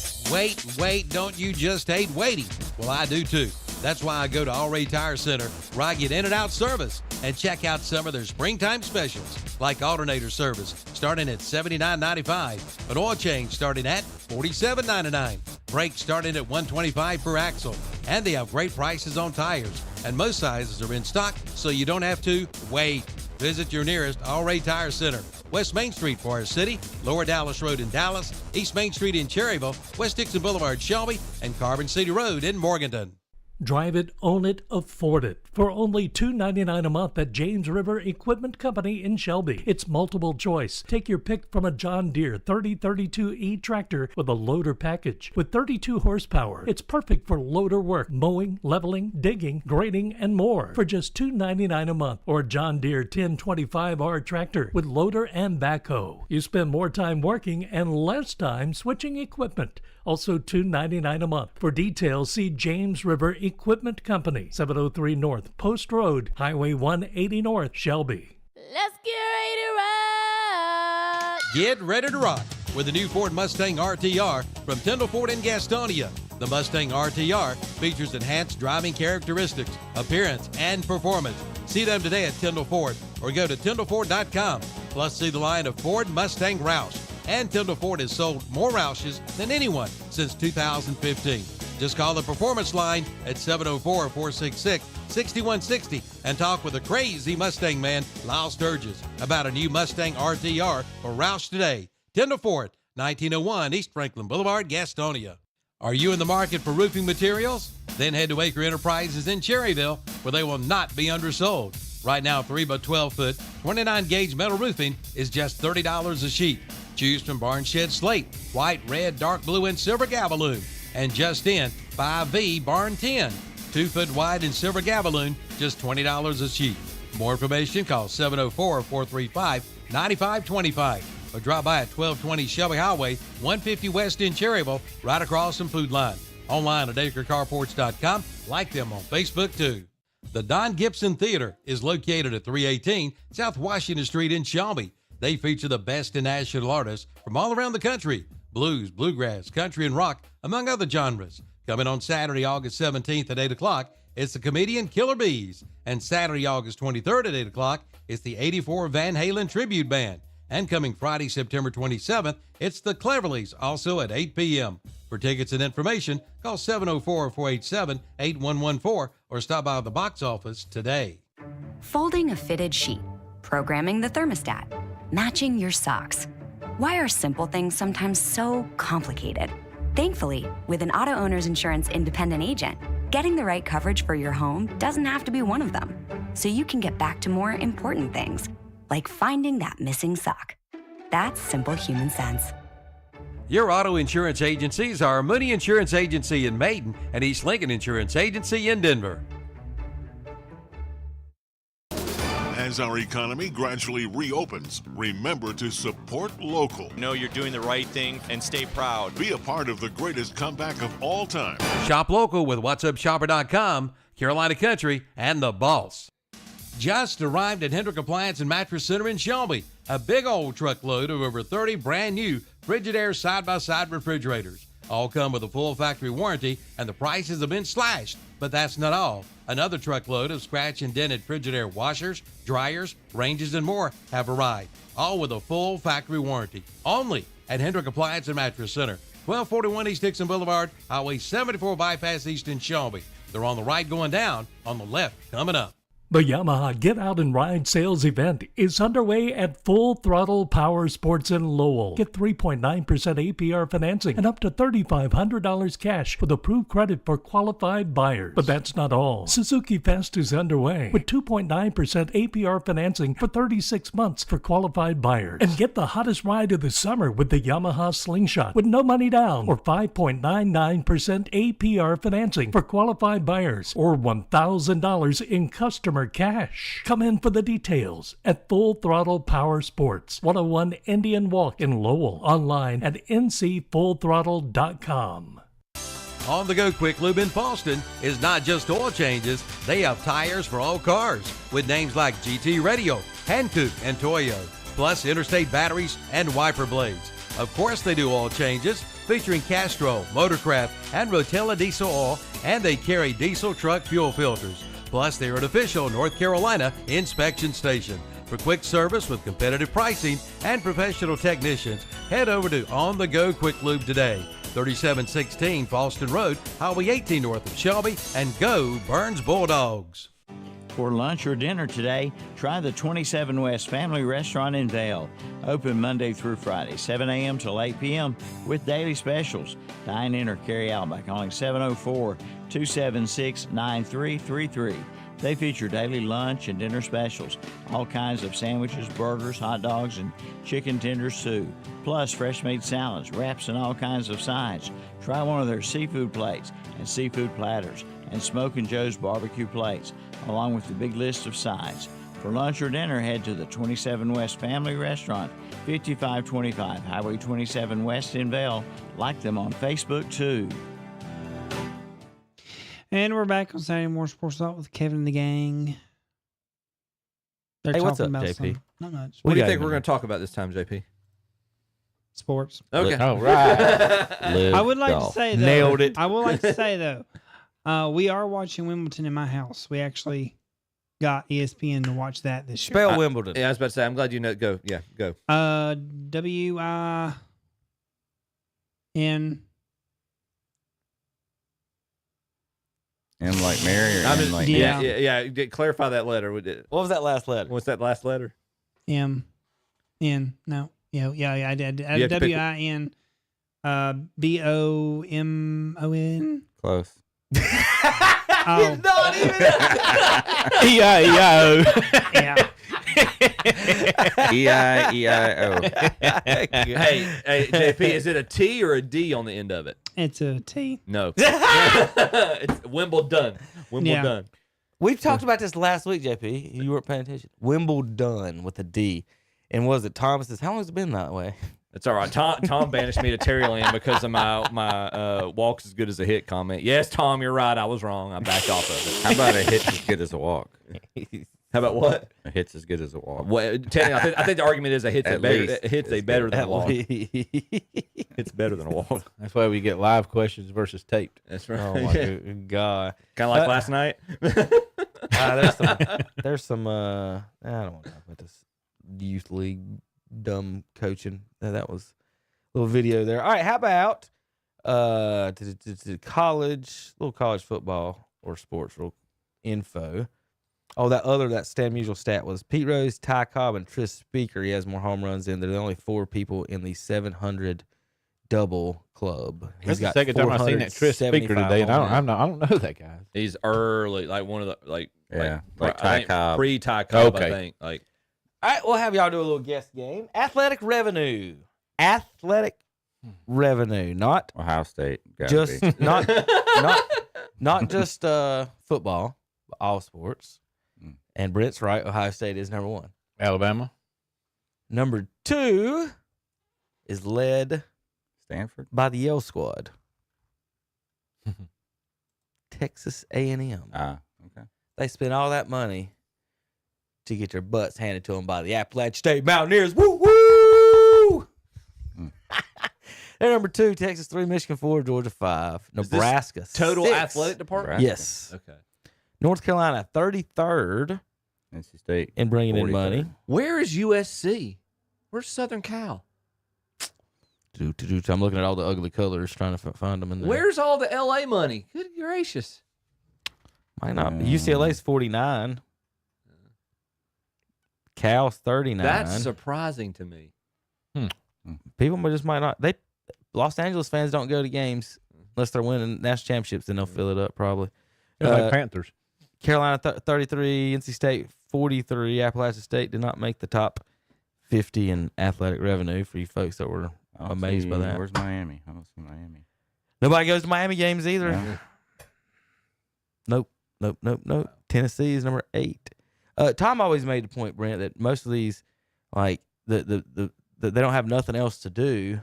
Don't you just hate waiting? Well, I do too. That's why I go to All Ray Tire Center, where I get in and out service and check out some of their springtime specials, like alternator service starting at $79.95, an oil change starting at $47.99, brakes starting at $125 per axle, and they have great prices on tires, and most sizes are in stock, so you don't have to wait. Visit your nearest All Ray Tire Center. West Main Street, Forest City, Lower Dallas Road in Dallas, East Main Street in Cherryville, West Dixon Boulevard, Shelby, and Carbon City Road in Morganton. Drive it, own it, afford it for only $2.99 a month at James River Equipment Company in Shelby. It's multiple choice. Take your pick from a John Deere 3032E tractor with a loader package. With 32 horsepower, it's perfect for loader work, mowing, leveling, digging, grading, and more for just $2.99 a month. Or John Deere 1025R tractor with loader and backhoe. You spend more time working and less time switching equipment. Also $2.99 a month. For details, see James River Equipment Company, 703 North Post Road, Highway 180 North, Shelby. Let's get ready to rock. Get ready to rock with the new Ford Mustang RTR from Tyndall Ford in Gastonia. The Mustang RTR features enhanced driving characteristics, appearance, and performance. See them today at Tyndall Ford or go to TyndallFord.com. Plus, see the line of Ford Mustang Roush. And Tyndall Ford has sold more Roushes than anyone since 2015. Just call the Performance Line at 704-466-6160 and talk with the crazy Mustang man, Lyle Sturgis, about a new Mustang RTR for Roush today. Tyndall Ford, 1901 East Franklin Boulevard, Gastonia. Are you in the market for roofing materials? Then head to Acre Enterprises in Cherryville, where they will not be undersold. Right now, 3x12 foot, 29 gauge metal roofing is just $30 a sheet. Choose from Barn Shed Slate, white, red, dark blue, and silver Gavaloon. And just in, 5V Barn 10, 2 foot wide and silver Gavaloon, just $20 a sheet. More information, call 704-435-9525 or drop by at 1220 Shelby Highway, 150 West in Cherryville, right across from Food Line. Online at acrecarports.com. Like them on Facebook too. The Don Gibson Theater is located at 318 South Washington Street in Shelby. They feature the best in national artists from all around the country. Blues, bluegrass, country, and rock, among other genres. Coming on Saturday, August 17th at 8 o'clock, it's the comedian Killer Bees. And Saturday, August 23rd at 8 o'clock, it's the 84 Van Halen Tribute Band. And coming Friday, September 27th, it's the Cleverleys, also at 8 p.m. For tickets and information, call 704-487-8114 or stop by the box office today. Folding a fitted sheet, programming the thermostat, matching your socks. Why are simple things sometimes so complicated? Thankfully, with an auto owner's insurance independent agent, getting the right coverage for your home doesn't have to be one of them. So you can get back to more important things, like finding that missing sock. That's simple human sense. Your auto insurance agencies are Mooney Insurance Agency in Maiden and East Lincoln Insurance Agency in Denver. As our economy gradually reopens, remember to support local. Know you're doing the right thing and stay proud. Be a part of the greatest comeback of all time. Shop local with WhatsUpShopper.com, Carolina Country, and The Boss. Just arrived at Hendrick Appliance and Mattress Center in Shelby. A big old truckload of over 30 brand new Frigidaire side-by-side refrigerators. All come with a full factory warranty, and the prices have been slashed. But that's not all. Another truckload of scratch and dented Frigidaire washers, dryers, ranges, and more have arrived. All with a full factory warranty. Only at Hendrick Appliance and Mattress Center. 1241 East Dixon Boulevard, Highway 74 Bypass East in Shelby. They're on the right going down, on the left coming up. The Yamaha Get Out and Ride sales event is underway at Full Throttle Power Sports in Lowell. Get 3.9% APR financing and up to $3,500 cash with approved credit for qualified buyers. But that's not all. Suzuki Fest is underway with 2.9% APR financing for 36 months for qualified buyers. And get the hottest ride of the summer with the Yamaha Slingshot with no money down or 5.99% APR financing for qualified buyers or $1,000 in customer cash. Come in for the details at Full Throttle Power Sports, 101 Indian Walk in Lowell. Online at ncfullthrottle.com. On the Go Quick Lube in Boston is not just oil changes. They have tires for all cars with names like GT Radio, Hankook, and Toyo, plus interstate batteries and wiper blades. Of course they do oil changes, featuring Castrol, Motorcraft, and Rotella diesel oil, and they carry diesel truck fuel filters. Plus, they're an official North Carolina inspection station. For quick service with competitive pricing and professional technicians, head over to On The Go Quick Lube today. 3716 Falston Road, Highway 18 north of Shelby, and go Burns Bulldogs. For lunch or dinner today, try the 27 West Family Restaurant in Vail. Open Monday through Friday, 7 a.m. till 8 p.m. with daily specials. Dine in or carry out by calling 704-276-9333. They feature daily lunch and dinner specials, all kinds of sandwiches, burgers, hot dogs, and chicken tenders too. Plus fresh-made salads, wraps, and all kinds of sides. Try one of their seafood plates and seafood platters and Smokin' Joe's barbecue plates, along with the big list of sides. For lunch or dinner, head to the 27 West Family Restaurant, 5525 Highway 27 West in Vail. Like them on Facebook too. And we're back on Saturday Morning Sports Talk with Kevin and the gang. They're Hey, what's talking up, about JP? not much. What do you think we're going to talk about this time, JP? Sports. Okay. All right. I would like to say though. Nailed it. I would like to say though, we are watching Wimbledon in my house. We actually got ESPN to watch that this year. Spell Wimbledon. Yeah, I was about to say. I'm glad you know. Go. Yeah, go. WIN. M like Mary or M like yeah. Clarify that letter. What was that last letter? What's that last letter? M. N. No. Yeah. I did. You have to pick WIN. BOMON. Close. Oh. Not even. E-I-E-I-O. Yeah. E-I-E-I-O. Hey, JP, is it a T or a D on the end of it? It's a T. No. It's Wimbledon. Yeah. We've talked about this last week, JP. You weren't paying attention. Wimbledon with a D. And was it Thomas's? How long has it been that way? It's all right. Tom banished me to Terryland because of my walk's as good as a hit comment. Yes, Tom, you're right. I was wrong. I backed off of it. How about a hit's as good as a walk? How about what? A hit's as good as a walk. Well, technically, I think the argument is a hit's a better than a walk. It's better than a walk. That's why we get live questions versus taped. That's right. Oh my God! Kind of like last night. There's some. I don't want to talk about this youth league dumb coaching. That was a little video there. All right, how about to college, little college football or sports real info. Oh, that Stan Musial stat was Pete Rose, Ty Cobb, and Tris Speaker. He has more home runs than there are only 4 people in the 700 double club. That's the second time I've seen that Tris Speaker today, and I don't know that guy. He's early, like one of the like Ty Cobb, pre-Ty Cobb. Okay. I think like. All right, we'll have y'all do a little guess game. Athletic revenue, not Ohio State. Just not just football, but all sports. And Brent's right. Ohio State is number 1. Alabama. Number 2 is led Stanford by the Yale squad. Texas A&M. Okay. They spent all that money to get their butts handed to them by the Appalachian State Mountaineers. Woo woo! They're number 2. Texas 3, Michigan 4, Georgia 5, Nebraska total 6. athletic department. Yes. Okay. North Carolina 33rd. NC State in bringing in money. Where is USC? Where's Southern Cal? I'm looking at all the ugly colors, trying to find them in there. Where's all the LA money? Good gracious. Might not. UCLA's 49. Cal's 39. That's surprising to me. People just might not. Los Angeles fans don't go to games unless they're winning national championships. Then they'll fill it up probably. Like Panthers. Carolina 33, NC State 43. Appalachian State did not make the top 50 in athletic revenue. For you folks that were amazed by that. Where's Miami? I don't see Miami. Nobody goes to Miami games either. Nope. Tennessee is number 8. Tom always made the point, Brent, that most of these, like they don't have nothing else to do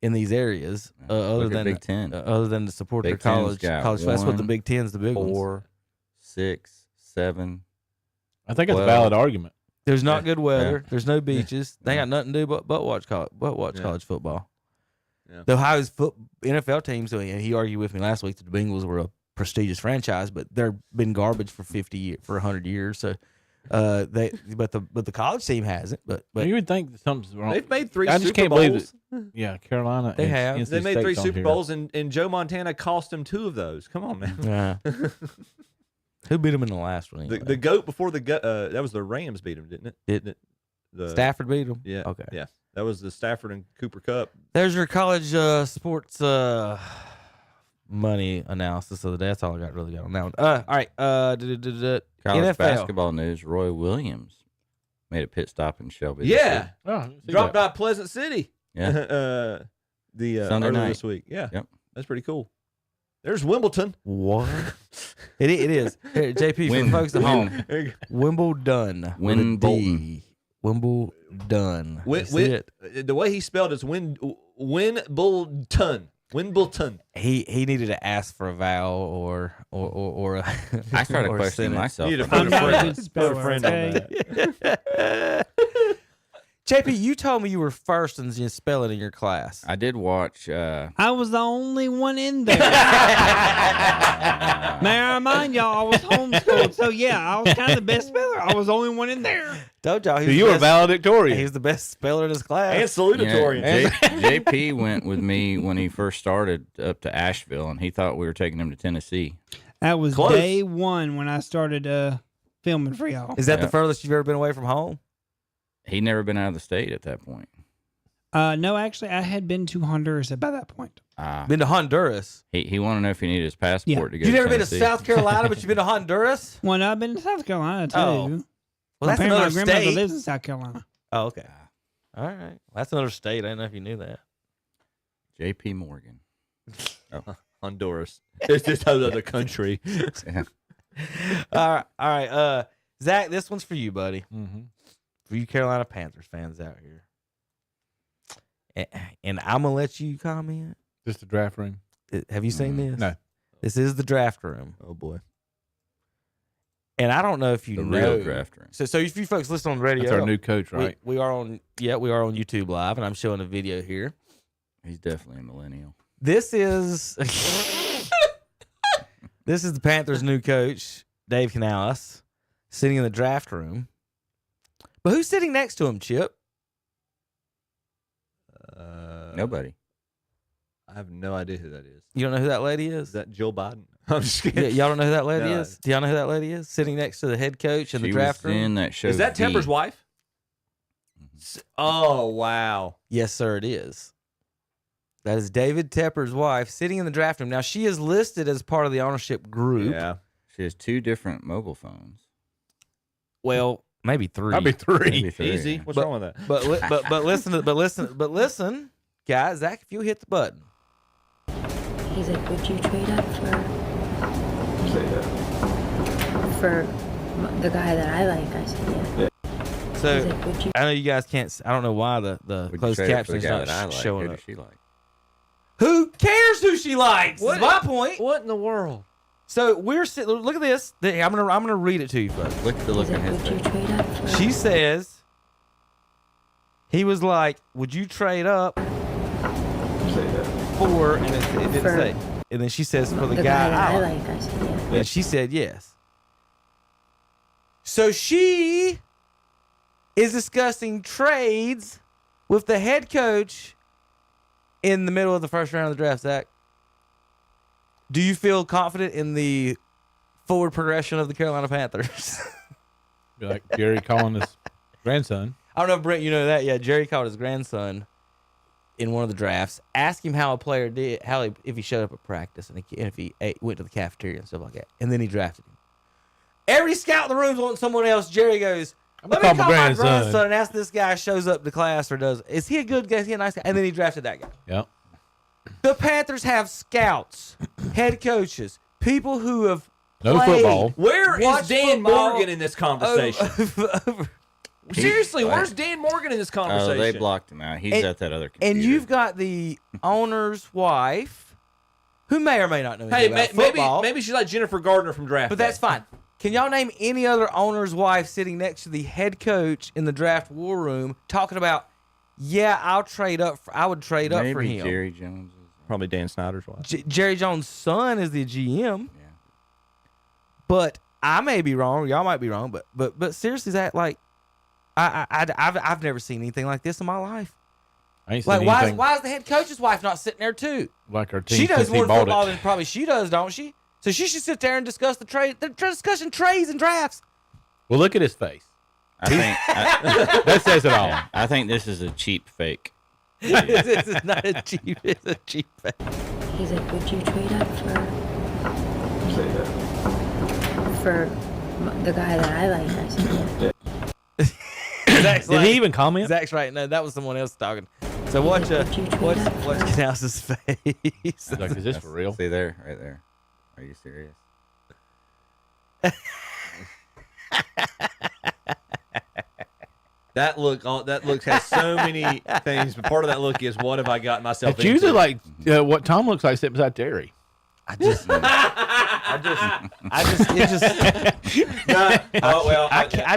in these areas other than Big Ten, other than to support Big their college. Ten's That's what the Big Ten's the big 4, ones. 6, 7. I think it's a valid argument. There's not good weather. There's no beaches. They got nothing to do but watch college football. Yeah. The Ohio's NFL teams. He argued with me last week that the Bengals were a prestigious franchise, but they've been garbage for 100 years. So, but the college team hasn't. But you would think that something's wrong. They've made 3 I just Super can't Bowls. believe it. Yeah, Carolina. They have. NC They made 3 State's on Super here. Bowls, and Joe Montana cost them 2 of those. Come on, man. Yeah. Who beat them in the last one? Anyway? The GOAT before the GOAT. That was the Rams beat them, didn't it? The Stafford beat them. Yeah. Okay. Yeah. That was the Stafford and Cooper Cup. There's your college sports money analysis of the day. That's all I really got on that one. All right. College NFL basketball news. Roy Williams made a pit stop in Shelby. this Yeah. week. Dropped out Pleasant City. Yeah. Sunday earlier night this week. Yeah. Yep. That's pretty cool. There's Wimbledon. What? it is. Here, JP, for the folks at home. Wimbledon. Wimbledon. Wimbledon. The way he spelled it's Wimbledon. Wimbledon. He needed to ask for a vowel or I started or a questioning sentence. myself. You need to I'm not a good put a speller, friend on okay? that. JP, you told me you were first in your spelling in your class. I did watch. I was the only one in there. May I remind y'all, I was homeschooled, so yeah, I was kind of the best speller. I was the only one in there. Told y'all So you were valedictorian. He was the best speller in his class. And salutatorian. JP went with me when he first started up to Asheville, and he thought we were taking him to Tennessee. That was Close. day 1 when I started filming for y'all. Is that the furthest you've ever been away from home? He'd never been out of the state at that point. No, actually, I had been to Honduras by that point. Been to Honduras. He wanted to know if he needed his passport to go. You've to never been to Tennessee. South Carolina, but you've been to Honduras? Well, no, I've been to South Carolina, too. Oh. Well, that's Apparently, another my grandmother state. lives in South Carolina. Oh, okay. All right. Well, that's another state. I didn't know if you knew that. J.P. Morgan. Oh. Honduras. It's this other country. All right. Zach, this one's for you, buddy. Mm-hmm. For you Carolina Panthers fans out here. And I'm going to let you comment. Just the draft room. Have you seen this? No. This is the draft room. Oh, boy. And I don't know if you The know. real draft room. So if you folks listen on the radio. That's our new coach, right? We are on YouTube Live, and I'm showing a video here. He's definitely a millennial. This is the Panthers' new coach, Dave Canales, sitting in the draft room. But who's sitting next to him, Chip? Nobody. I have no idea who that is. You don't know who that lady is? Is that Jill Biden? I'm just kidding. Yeah, y'all don't know who that lady No. is? Do y'all know who that lady is? Sitting next to the head coach in the She draft was room? in that show. Is that V. Temper's wife? Oh, wow. Yes, sir, it is. That is David Tepper's wife sitting in the draft room. Now, she is listed as part of the ownership group. Yeah. She has 2 different mobile phones. Well, maybe 3. That'd be 3. Maybe 3. Easy. yeah. What's But- wrong with that? But listen, guys, Zach, if you hit the button. He's like, would you trade up for the guy that I like? I said, yeah. So, He's like, would you? I know you guys can't, I don't know why the Would you closed trade it for the caption's guy not that I like? showing Who up. does she like? Who cares who she likes? What? Is my point. What in the world? So we're sitting. Look at this. I'm gonna read it to you, folks. Look at the look He's on like, his would you face. trade up for? She says, he was like, "Would you trade up for?" And it didn't For- say. And then she says, "For the the guy that I I like." like? I said, yeah. And she said yes. So she is discussing trades with the head coach in the middle of the first round of the draft, Zach. Do you feel confident in the forward progression of the Carolina Panthers? Be like Gary calling us Grandson. I don't know if Brent, you know that. Yeah, Jerry called his grandson in one of the drafts. Asked him how a player did, if he showed up at practice, and if he went to the cafeteria and stuff like that. And then he drafted him. Every scout in the room's wanting someone else. Jerry goes, let me call my grandson and ask this guy shows up to class or does. Is he a good guy? Is he a nice guy? And then he drafted that guy. Yep. The Panthers have scouts, head coaches, people who have no played, football. Where is Dan football Morgan in this conversation? Seriously, where's Dan Morgan in this conversation? Oh, they blocked him out. He's at that other computer. And you've got the owner's wife, who may or may not know anything about football. Maybe she's like Jennifer Gardner from Draft But Day. that's fine. Can y'all name any other owner's wife sitting next to the head coach in the draft war room talking about, yeah, I would trade up for him. Jerry Jones. Probably Dan Snyder's wife. Jerry Jones' son is the GM. Yeah. But I may be wrong. Y'all might be wrong. But seriously, that like, I've never seen anything like this in my life. I ain't seen Like, anything why is the head coach's wife not sitting there too? like our team She knows since he more bought football it. than probably she does, don't she? So she should sit there and discuss the trade. They're discussing trades and drafts. Well, look at his face. I think that says it all. I think this is a cheap fake. This is not a cheap. It's a cheap fake. He's like, would you trade up for the guy that I like? I said, yeah. Did he even comment? Zach's right. No, that was someone else talking. So watch Canals' face. Like, is this for real? See there, right there. Are you serious? That look has so many things, but part of that look is what have I gotten myself It's into? usually like what Tom looks like sitting beside Terry. I just, I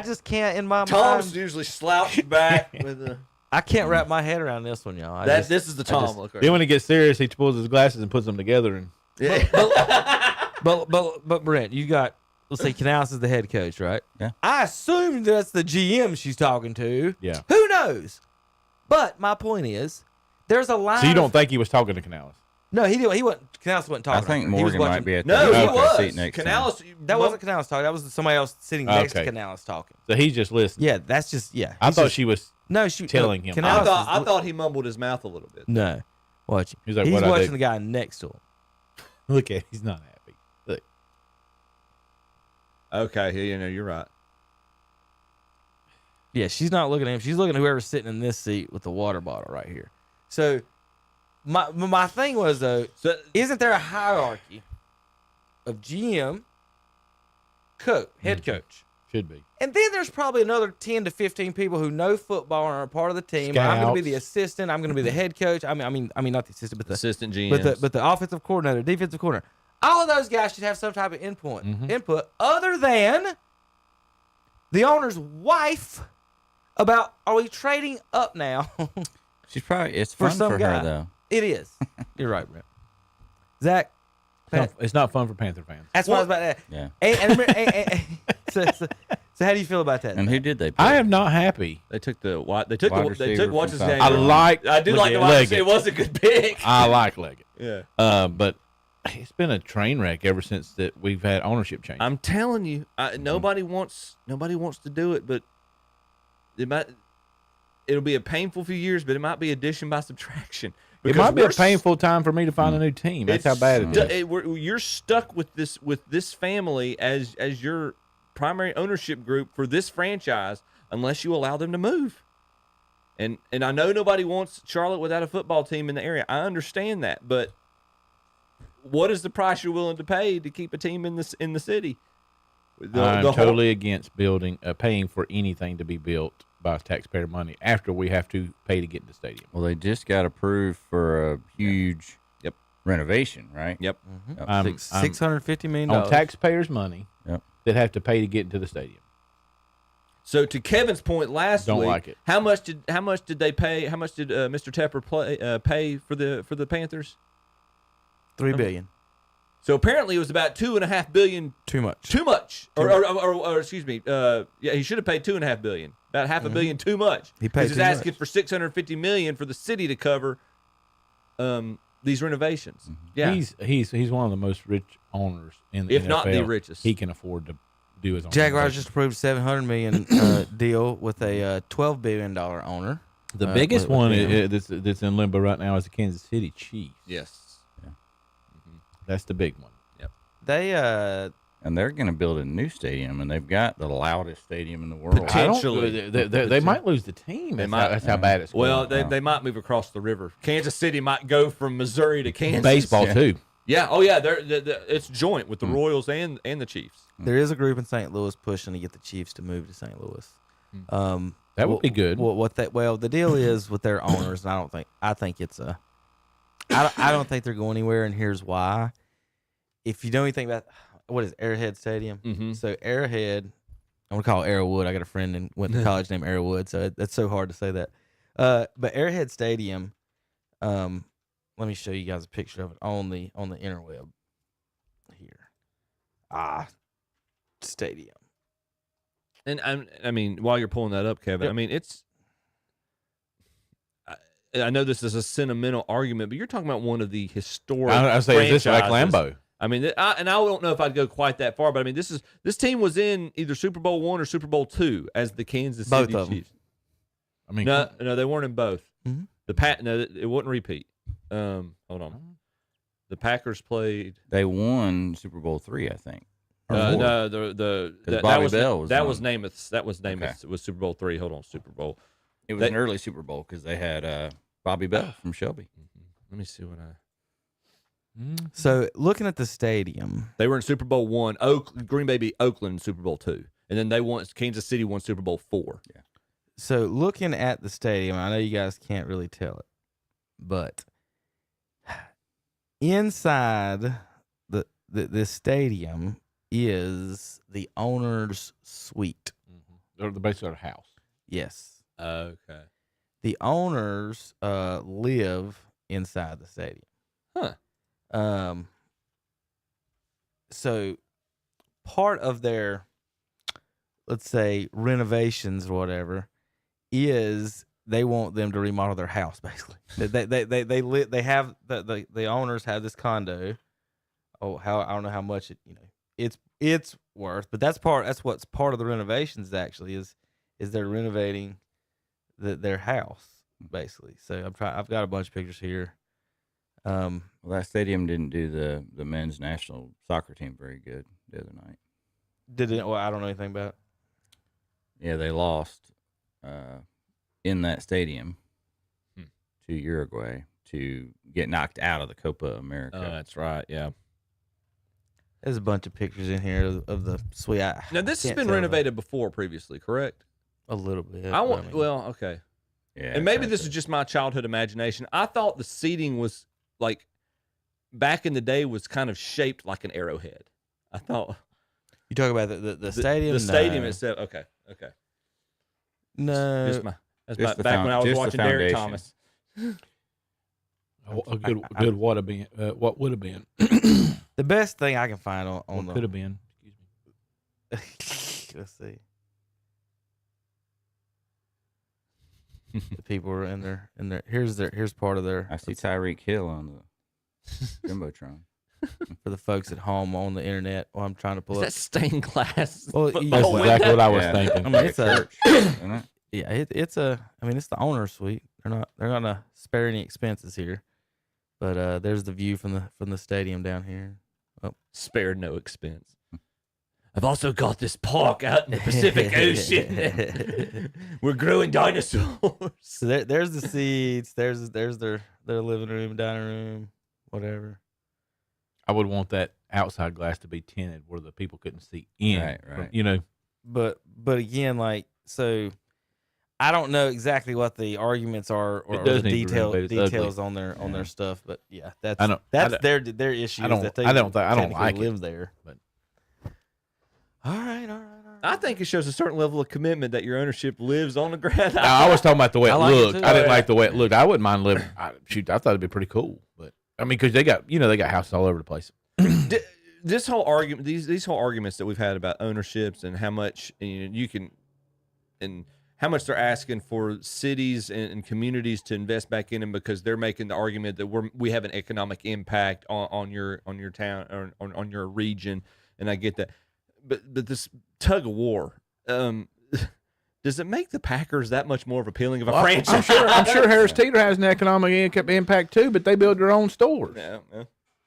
just can't in my Tom's mind. usually slouched back with the. I can't wrap my head around this one, y'all. This is the Tom look. Right Then when he gets serious, he pulls his glasses and puts them together. And But Brent, you got, let's say Canales is the head coach, right? Yeah. I assume that's the GM she's talking to. Yeah. Who knows? But my point is, there's a line. so you don't think he was talking to Canales? No, he didn't. He wasn't. Canales wasn't talking. I think to her. He was Morgan watching- might be at No, the he okay was. seat next to him. Canales. That wasn't Canales talking. That was somebody else sitting next to Okay. Canales talking. So he's just listening. Yeah, that's just I he's thought just- she was she telling him. Canales I thought he mumbled his mouth a little bit. No, watch. He's like, he's "What'd I watching do?" the guy next to him. Look at, he's not happy. Look. Okay, you're right. Yeah, she's not looking at him. She's looking at whoever's sitting in this seat with the water bottle right here. So, my thing was though, isn't there a hierarchy of GM, head coach? Should be. And then there's probably another 10 to 15 people who know football and are a part of the team. I'm going to be the assistant. I'm going to be the head coach. I mean, not the assistant, but the assistant GM. But the offensive coordinator, defensive coordinator. All of those guys should have some type of input other than the owner's wife about, are we trading up now? She's probably, it's fun for her though. It is. You're right, Brent. Zach. It's not fun for Panther fans. That's what I was about to Yeah. So how do you feel about that? And who did they pick? I am not happy. They took the Wide receiver what's from his name? South I do like the wide Leggett. receiver. It was a good pick. I like Leggett. Yeah. But it's been a train wreck ever since that we've had ownership change. I'm telling you, nobody wants to do it, but it'll be a painful few years, but it might be addition by subtraction. It might be a painful time for me to find a new team. That's how bad it is. You're stuck with this family as your primary ownership group for this franchise unless you allow them to move. And I know nobody wants Charlotte without a football team in the area. I understand that, but what is the price you're willing to pay to keep a team in the city? I'm totally against paying for anything to be built by taxpayer money after we have to pay to get in the stadium. Well, they just got approved for a huge renovation, right? Yep. $650 million on taxpayers' money. Yep. That have to pay to get into the stadium. So to Kevin's point last Don't week, like it. How much did they pay? How much did Mr. Tepper pay for the Panthers? $3 billion. So apparently it was about $2.5 billion. Too much. Too much. Or excuse me. He should have paid $2.5 billion. About half a billion too much. He paid He's too asking much. for $650 million for the city to cover these renovations. Yeah. He's one of the most rich owners in the If NFL. not the richest. He can afford to do his own. Jaguars just approved $700 million deal with a $12 billion owner. The biggest one that's in limbo right now is the Kansas City Chiefs. Yes. Yeah. That's the big one. Yep. They and they're going to build a new stadium, and they've got the loudest stadium in the world. Potentially. They might lose the team. That's how bad it's going. Well, they might move across the river. Kansas City might go from Missouri to Kansas. Baseball too. Yeah. Oh yeah. It's joint with the Royals and the Chiefs. There is a group in St. Louis pushing to get the Chiefs to move to St. Louis. That would be good. The deal is with their owners, and I don't think they're going anywhere, and here's why. If you know anything about what is Arrowhead Stadium, so Arrowhead, I'm gonna call it Arrowwood. I got a friend went to college named Arrowwood, so that's so hard to say that. But Arrowhead Stadium, let me show you guys a picture of it on the interweb here. Stadium. And I mean, while you're pulling that up, Kevin, I mean, I know this is a sentimental argument, but you're talking about one of the historic. I say, is this like Lambeau? I mean, I don't know if I'd go quite that far, but I mean, this team was in either Super Bowl I or Super Bowl II as the Kansas City Chiefs. I mean, no, they weren't in both. Mm-hmm. No, it wouldn't repeat. Hold on, the Packers played. They won Super Bowl III, I think. No, Bobby Bell was Namath's. That was Namath's. It was Super Bowl III. Hold on, Super Bowl. It was an early Super Bowl because they had Bobby Bell from Shelby. Let me see what I. So looking at the stadium, they were in Super Bowl I. Green Bay beat Oakland in Super Bowl II, and then they won. Kansas City won Super Bowl IV. Yeah. So looking at the stadium, I know you guys can't really tell it, but inside the stadium is the owner's suite. Or the base of their house. Yes. Okay. The owners live inside the stadium. Huh. So part of their, let's say, renovations or whatever is they want them to remodel their house. Basically, they have the owners have this condo. I don't know how much it's worth, but that's what's part of the renovations actually is they're renovating their house basically. So I've got a bunch of pictures here. Well, that stadium didn't do the men's national soccer team very good the other night. Did it? Well, I don't know anything about it. Yeah, they lost in that stadium to Uruguay to get knocked out of the Copa America. Oh, that's right. Yeah. There's a bunch of pictures in here of the suite. Now this has been renovated before previously, correct? A little bit. Well, okay. Yeah. And maybe this is just my childhood imagination. I thought the seating was like back in the day was kind of shaped like an arrowhead. I thought. You talk about the stadium? The stadium itself. Okay. No. That's back when I was watching Derek Thomas. A good what would have been. The best thing I can find on could have been. Excuse me. Let's see. The people are in there. Here's part of their. I see Tyreek Hill on the jumbotron. For the folks at home on the internet, while I'm trying to pull up. Is that stained glass? Well, that's exactly what I was thinking. I mean, it's a church, isn't it? Yeah, it's the owner's suite. They're not gonna spare any expenses here. But there's the view from the stadium down here. Oh. Spared no expense. I've also got this park out in the Pacific Ocean. We're growing dinosaurs. So there's the seats. There's their living room, dining room, whatever. I would want that outside glass to be tinted where the people couldn't see in. Right. But again, like, so I don't know exactly what the arguments are or the details on their stuff, but yeah, that's their issue. I don't like live it, there. But all right. I think it shows a certain level of commitment that your ownership lives on the ground. I was talking about the way it looked. I didn't like the way it looked. I wouldn't mind living. I thought it'd be pretty cool, but I mean, because they got houses all over the place. This whole argument, these whole arguments that we've had about ownerships and how much you can, and how much they're asking for cities and communities to invest back in them because they're making the argument that we have an economic impact on your town or on your region, and I get that. but this tug of war. Does it make the Packers that much more of appealing of a franchise? I'm sure Harris Teeter has an economic impact too, but they build their own stores. Yeah.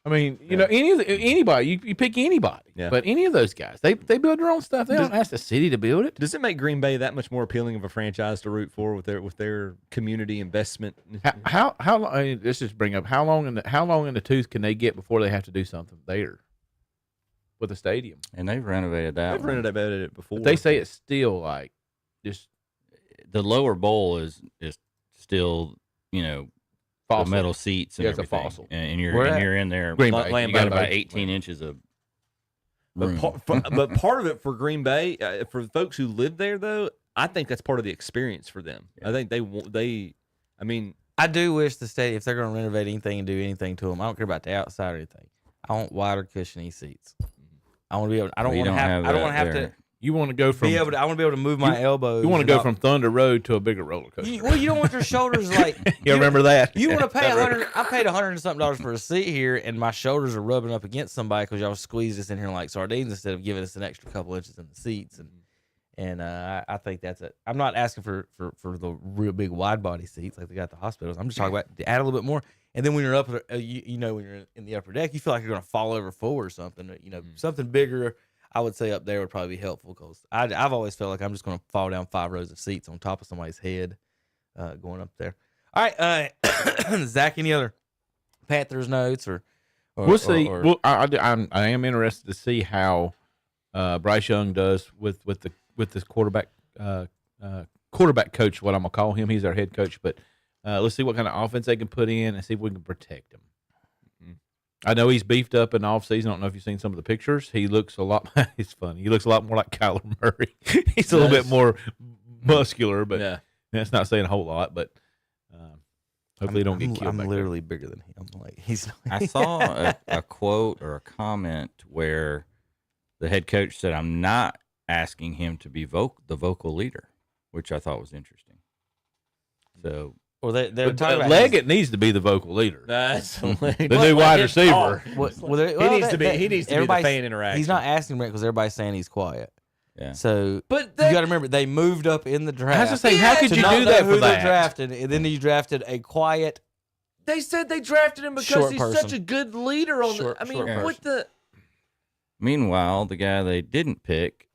I mean, you know, anybody you pick anybody, but any of those guys, they build their own stuff. They don't ask the city to build it. Does it make Green Bay that much more appealing of a franchise to root for with their community investment? How long? Let's just bring up how long in the tooth can they get before they have to do something there with a stadium? And they've renovated that. They've renovated it before. But they say it's still like just the lower bowl is still, you know, the metal seats and everything. It's a fossil. And you're in there. Green Bay. You got about 18 inches of room. But part of it for Green Bay, for the folks who live there, though, I think that's part of the experience for them. I think I mean, I do wish the stadium, if they're going to renovate anything and do anything to them, I don't care about the outside or anything. I want wider, cushiony seats. I want to be able. I don't want to have to. You want to go from I want to be able to move my elbows. You want to go from Thunder Road to a bigger roller coaster. You don't want your shoulders like. You remember that? You want to pay $100? I paid $100 and something for a seat here, and my shoulders are rubbing up against somebody because y'all squeezed us in here like sardines instead of giving us an extra couple inches in the seats. And I think that's it. I'm not asking for the real big wide body seats like they got at the hospitals. I'm just talking about to add a little bit more. And then when you're up, you know, when you're in the upper deck, you feel like you're going to fall over forward or something. You know, something bigger. I would say up there would probably be helpful because I've always felt like I'm just going to fall down 5 rows of seats on top of somebody's head going up there. All right, Zach, any other Panthers notes or we'll see. I am interested to see how Bryce Young does with this quarterback coach. What I'm gonna call him. He's our head coach, but let's see what kind of offense they can put in and see if we can protect him. I know he's beefed up in the offseason. I don't know if you've seen some of the pictures. He looks a lot. It's funny. He looks a lot more like Kyler Murray. He's a little bit more muscular, but that's not saying a whole lot. But hopefully, he don't get killed. I'm literally bigger than him. Like he's. I saw a quote or a comment where the head coach said, "I'm not asking him to be the vocal leader," which I thought was interesting. So. Or they're talking about Leggett needs to be the vocal leader. That's the new wide receiver. He needs to be the fan interaction. He's not asking because everybody's saying he's quiet. Yeah. So, but you got to remember they moved up in the draft. I was just saying, how could you do that for that? Drafted, and then you drafted a quiet. They said they drafted him because he's such a good leader on the. I mean, what the? Meanwhile, the guy they didn't pick,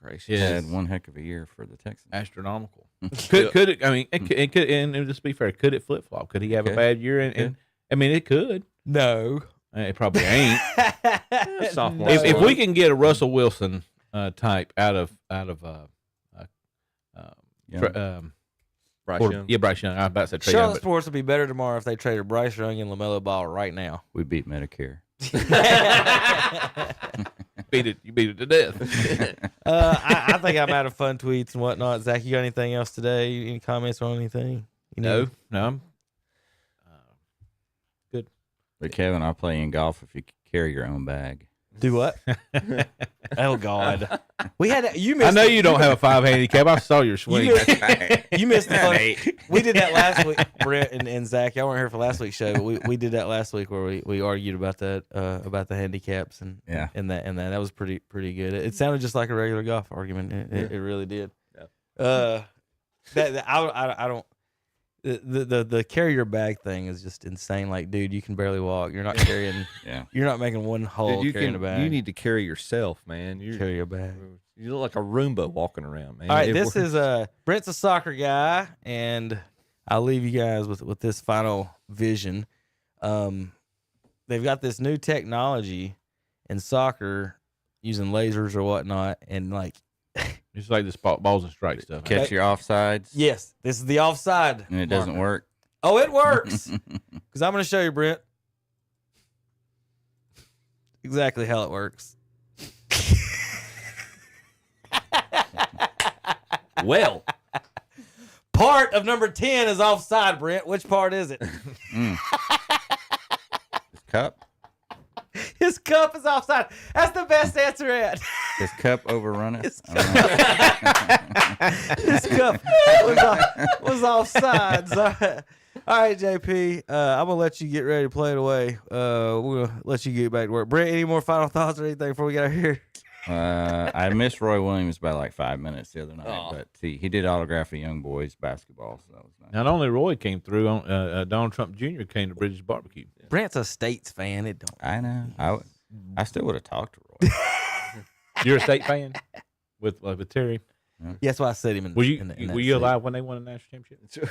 gracious, had one heck of a year for the Texans. Astronomical. Could it? I mean, it could. And just be fair, could it flip flop? Could he have a bad year? And I mean, it could. No, it probably ain't. Sophomore. If we can get a Russell Wilson type out of Bryce Young. Yeah, Bryce Young. I'm about to say Trey Charlotte Young, Sports would be better tomorrow if they traded Bryce Young and LaMelo Ball right now. We beat Medicare. You beat it to death. I think I'm out of fun tweets and whatnot. Zach, you got anything else today? Any comments on anything? No. I'm good. But Kevin, I'll play in golf if you carry your own bag. Do what? Oh God, we had you missed. I know you don't have a 5 handicap. I saw your swing. You missed the fun. We did that last week, Brett and Zach. Y'all weren't here for last week's show, but we did that last week where we argued about that about the handicaps and that was pretty good. It sounded just like a regular golf argument. It really did. Yeah. I don't. The carry your bag thing is just insane. Like, dude, you can barely walk. You're not carrying. You're not making one hole carrying a bag. You need to carry yourself, man. Carry your bag. You look like a Roomba walking around, man. All right, this is Brent's a soccer guy, and I'll leave you guys with this final vision. They've got this new technology in soccer using lasers or whatnot, and like. It's like this balls and strikes stuff. Catch your offsides. Yes, this is the offside. And it doesn't work. Oh, it works. Because I'm going to show you, Brent, exactly how it works. Well, part of number 10 is offside, Brent. Which part is it? His cup. His cup is offside. That's the best answer yet. His cup overrun it. His cup was offsides. All right, JP. I'm gonna let you get ready to play it away. We're gonna let you get back to work. Brent, any more final thoughts or anything before we get out of here? I missed Roy Williams by like 5 minutes the other night, Aw. but he did autograph a young boys basketball, so that was nice. Not only Roy came through, Donald Trump Jr. came to Bridges Barbecue. Brent's a States fan. It don't. I know. I still would have talked to Roy. You're a State fan with Terry. Yeah. Yeah, that's why I said him. In, Were you in that were you seat. alive when they won the national championship?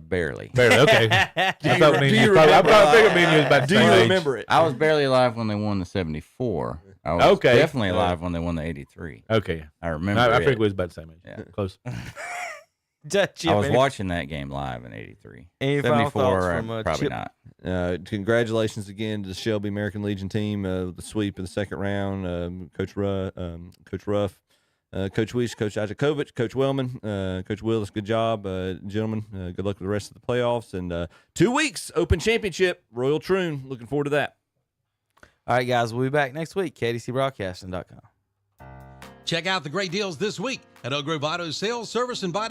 Barely. Barely. Okay. I thought me and you was about the same age. it? I was barely alive when they won the 74. I was Okay. definitely alive when they won the 83. Okay. I remember. I it. figured we was about the same age. Yeah. Close. I was watching that game live in 83. Any final 74, thoughts from, probably Chip? not. Congratulations again to the Shelby American Legion team, the sweep in the second round. Coach Ruff, Coach Weiss, Coach Isakovic, Coach Wellman, Coach Willis. Good job, gentlemen. Good luck with the rest of the playoffs. And 2 weeks, Open Championship, Royal Troon. Looking forward to that. All right, guys. We'll be back next week. KDCBroadcasting.com. Check out the great deals this week at Oak Grove Auto Sales, Service, and Body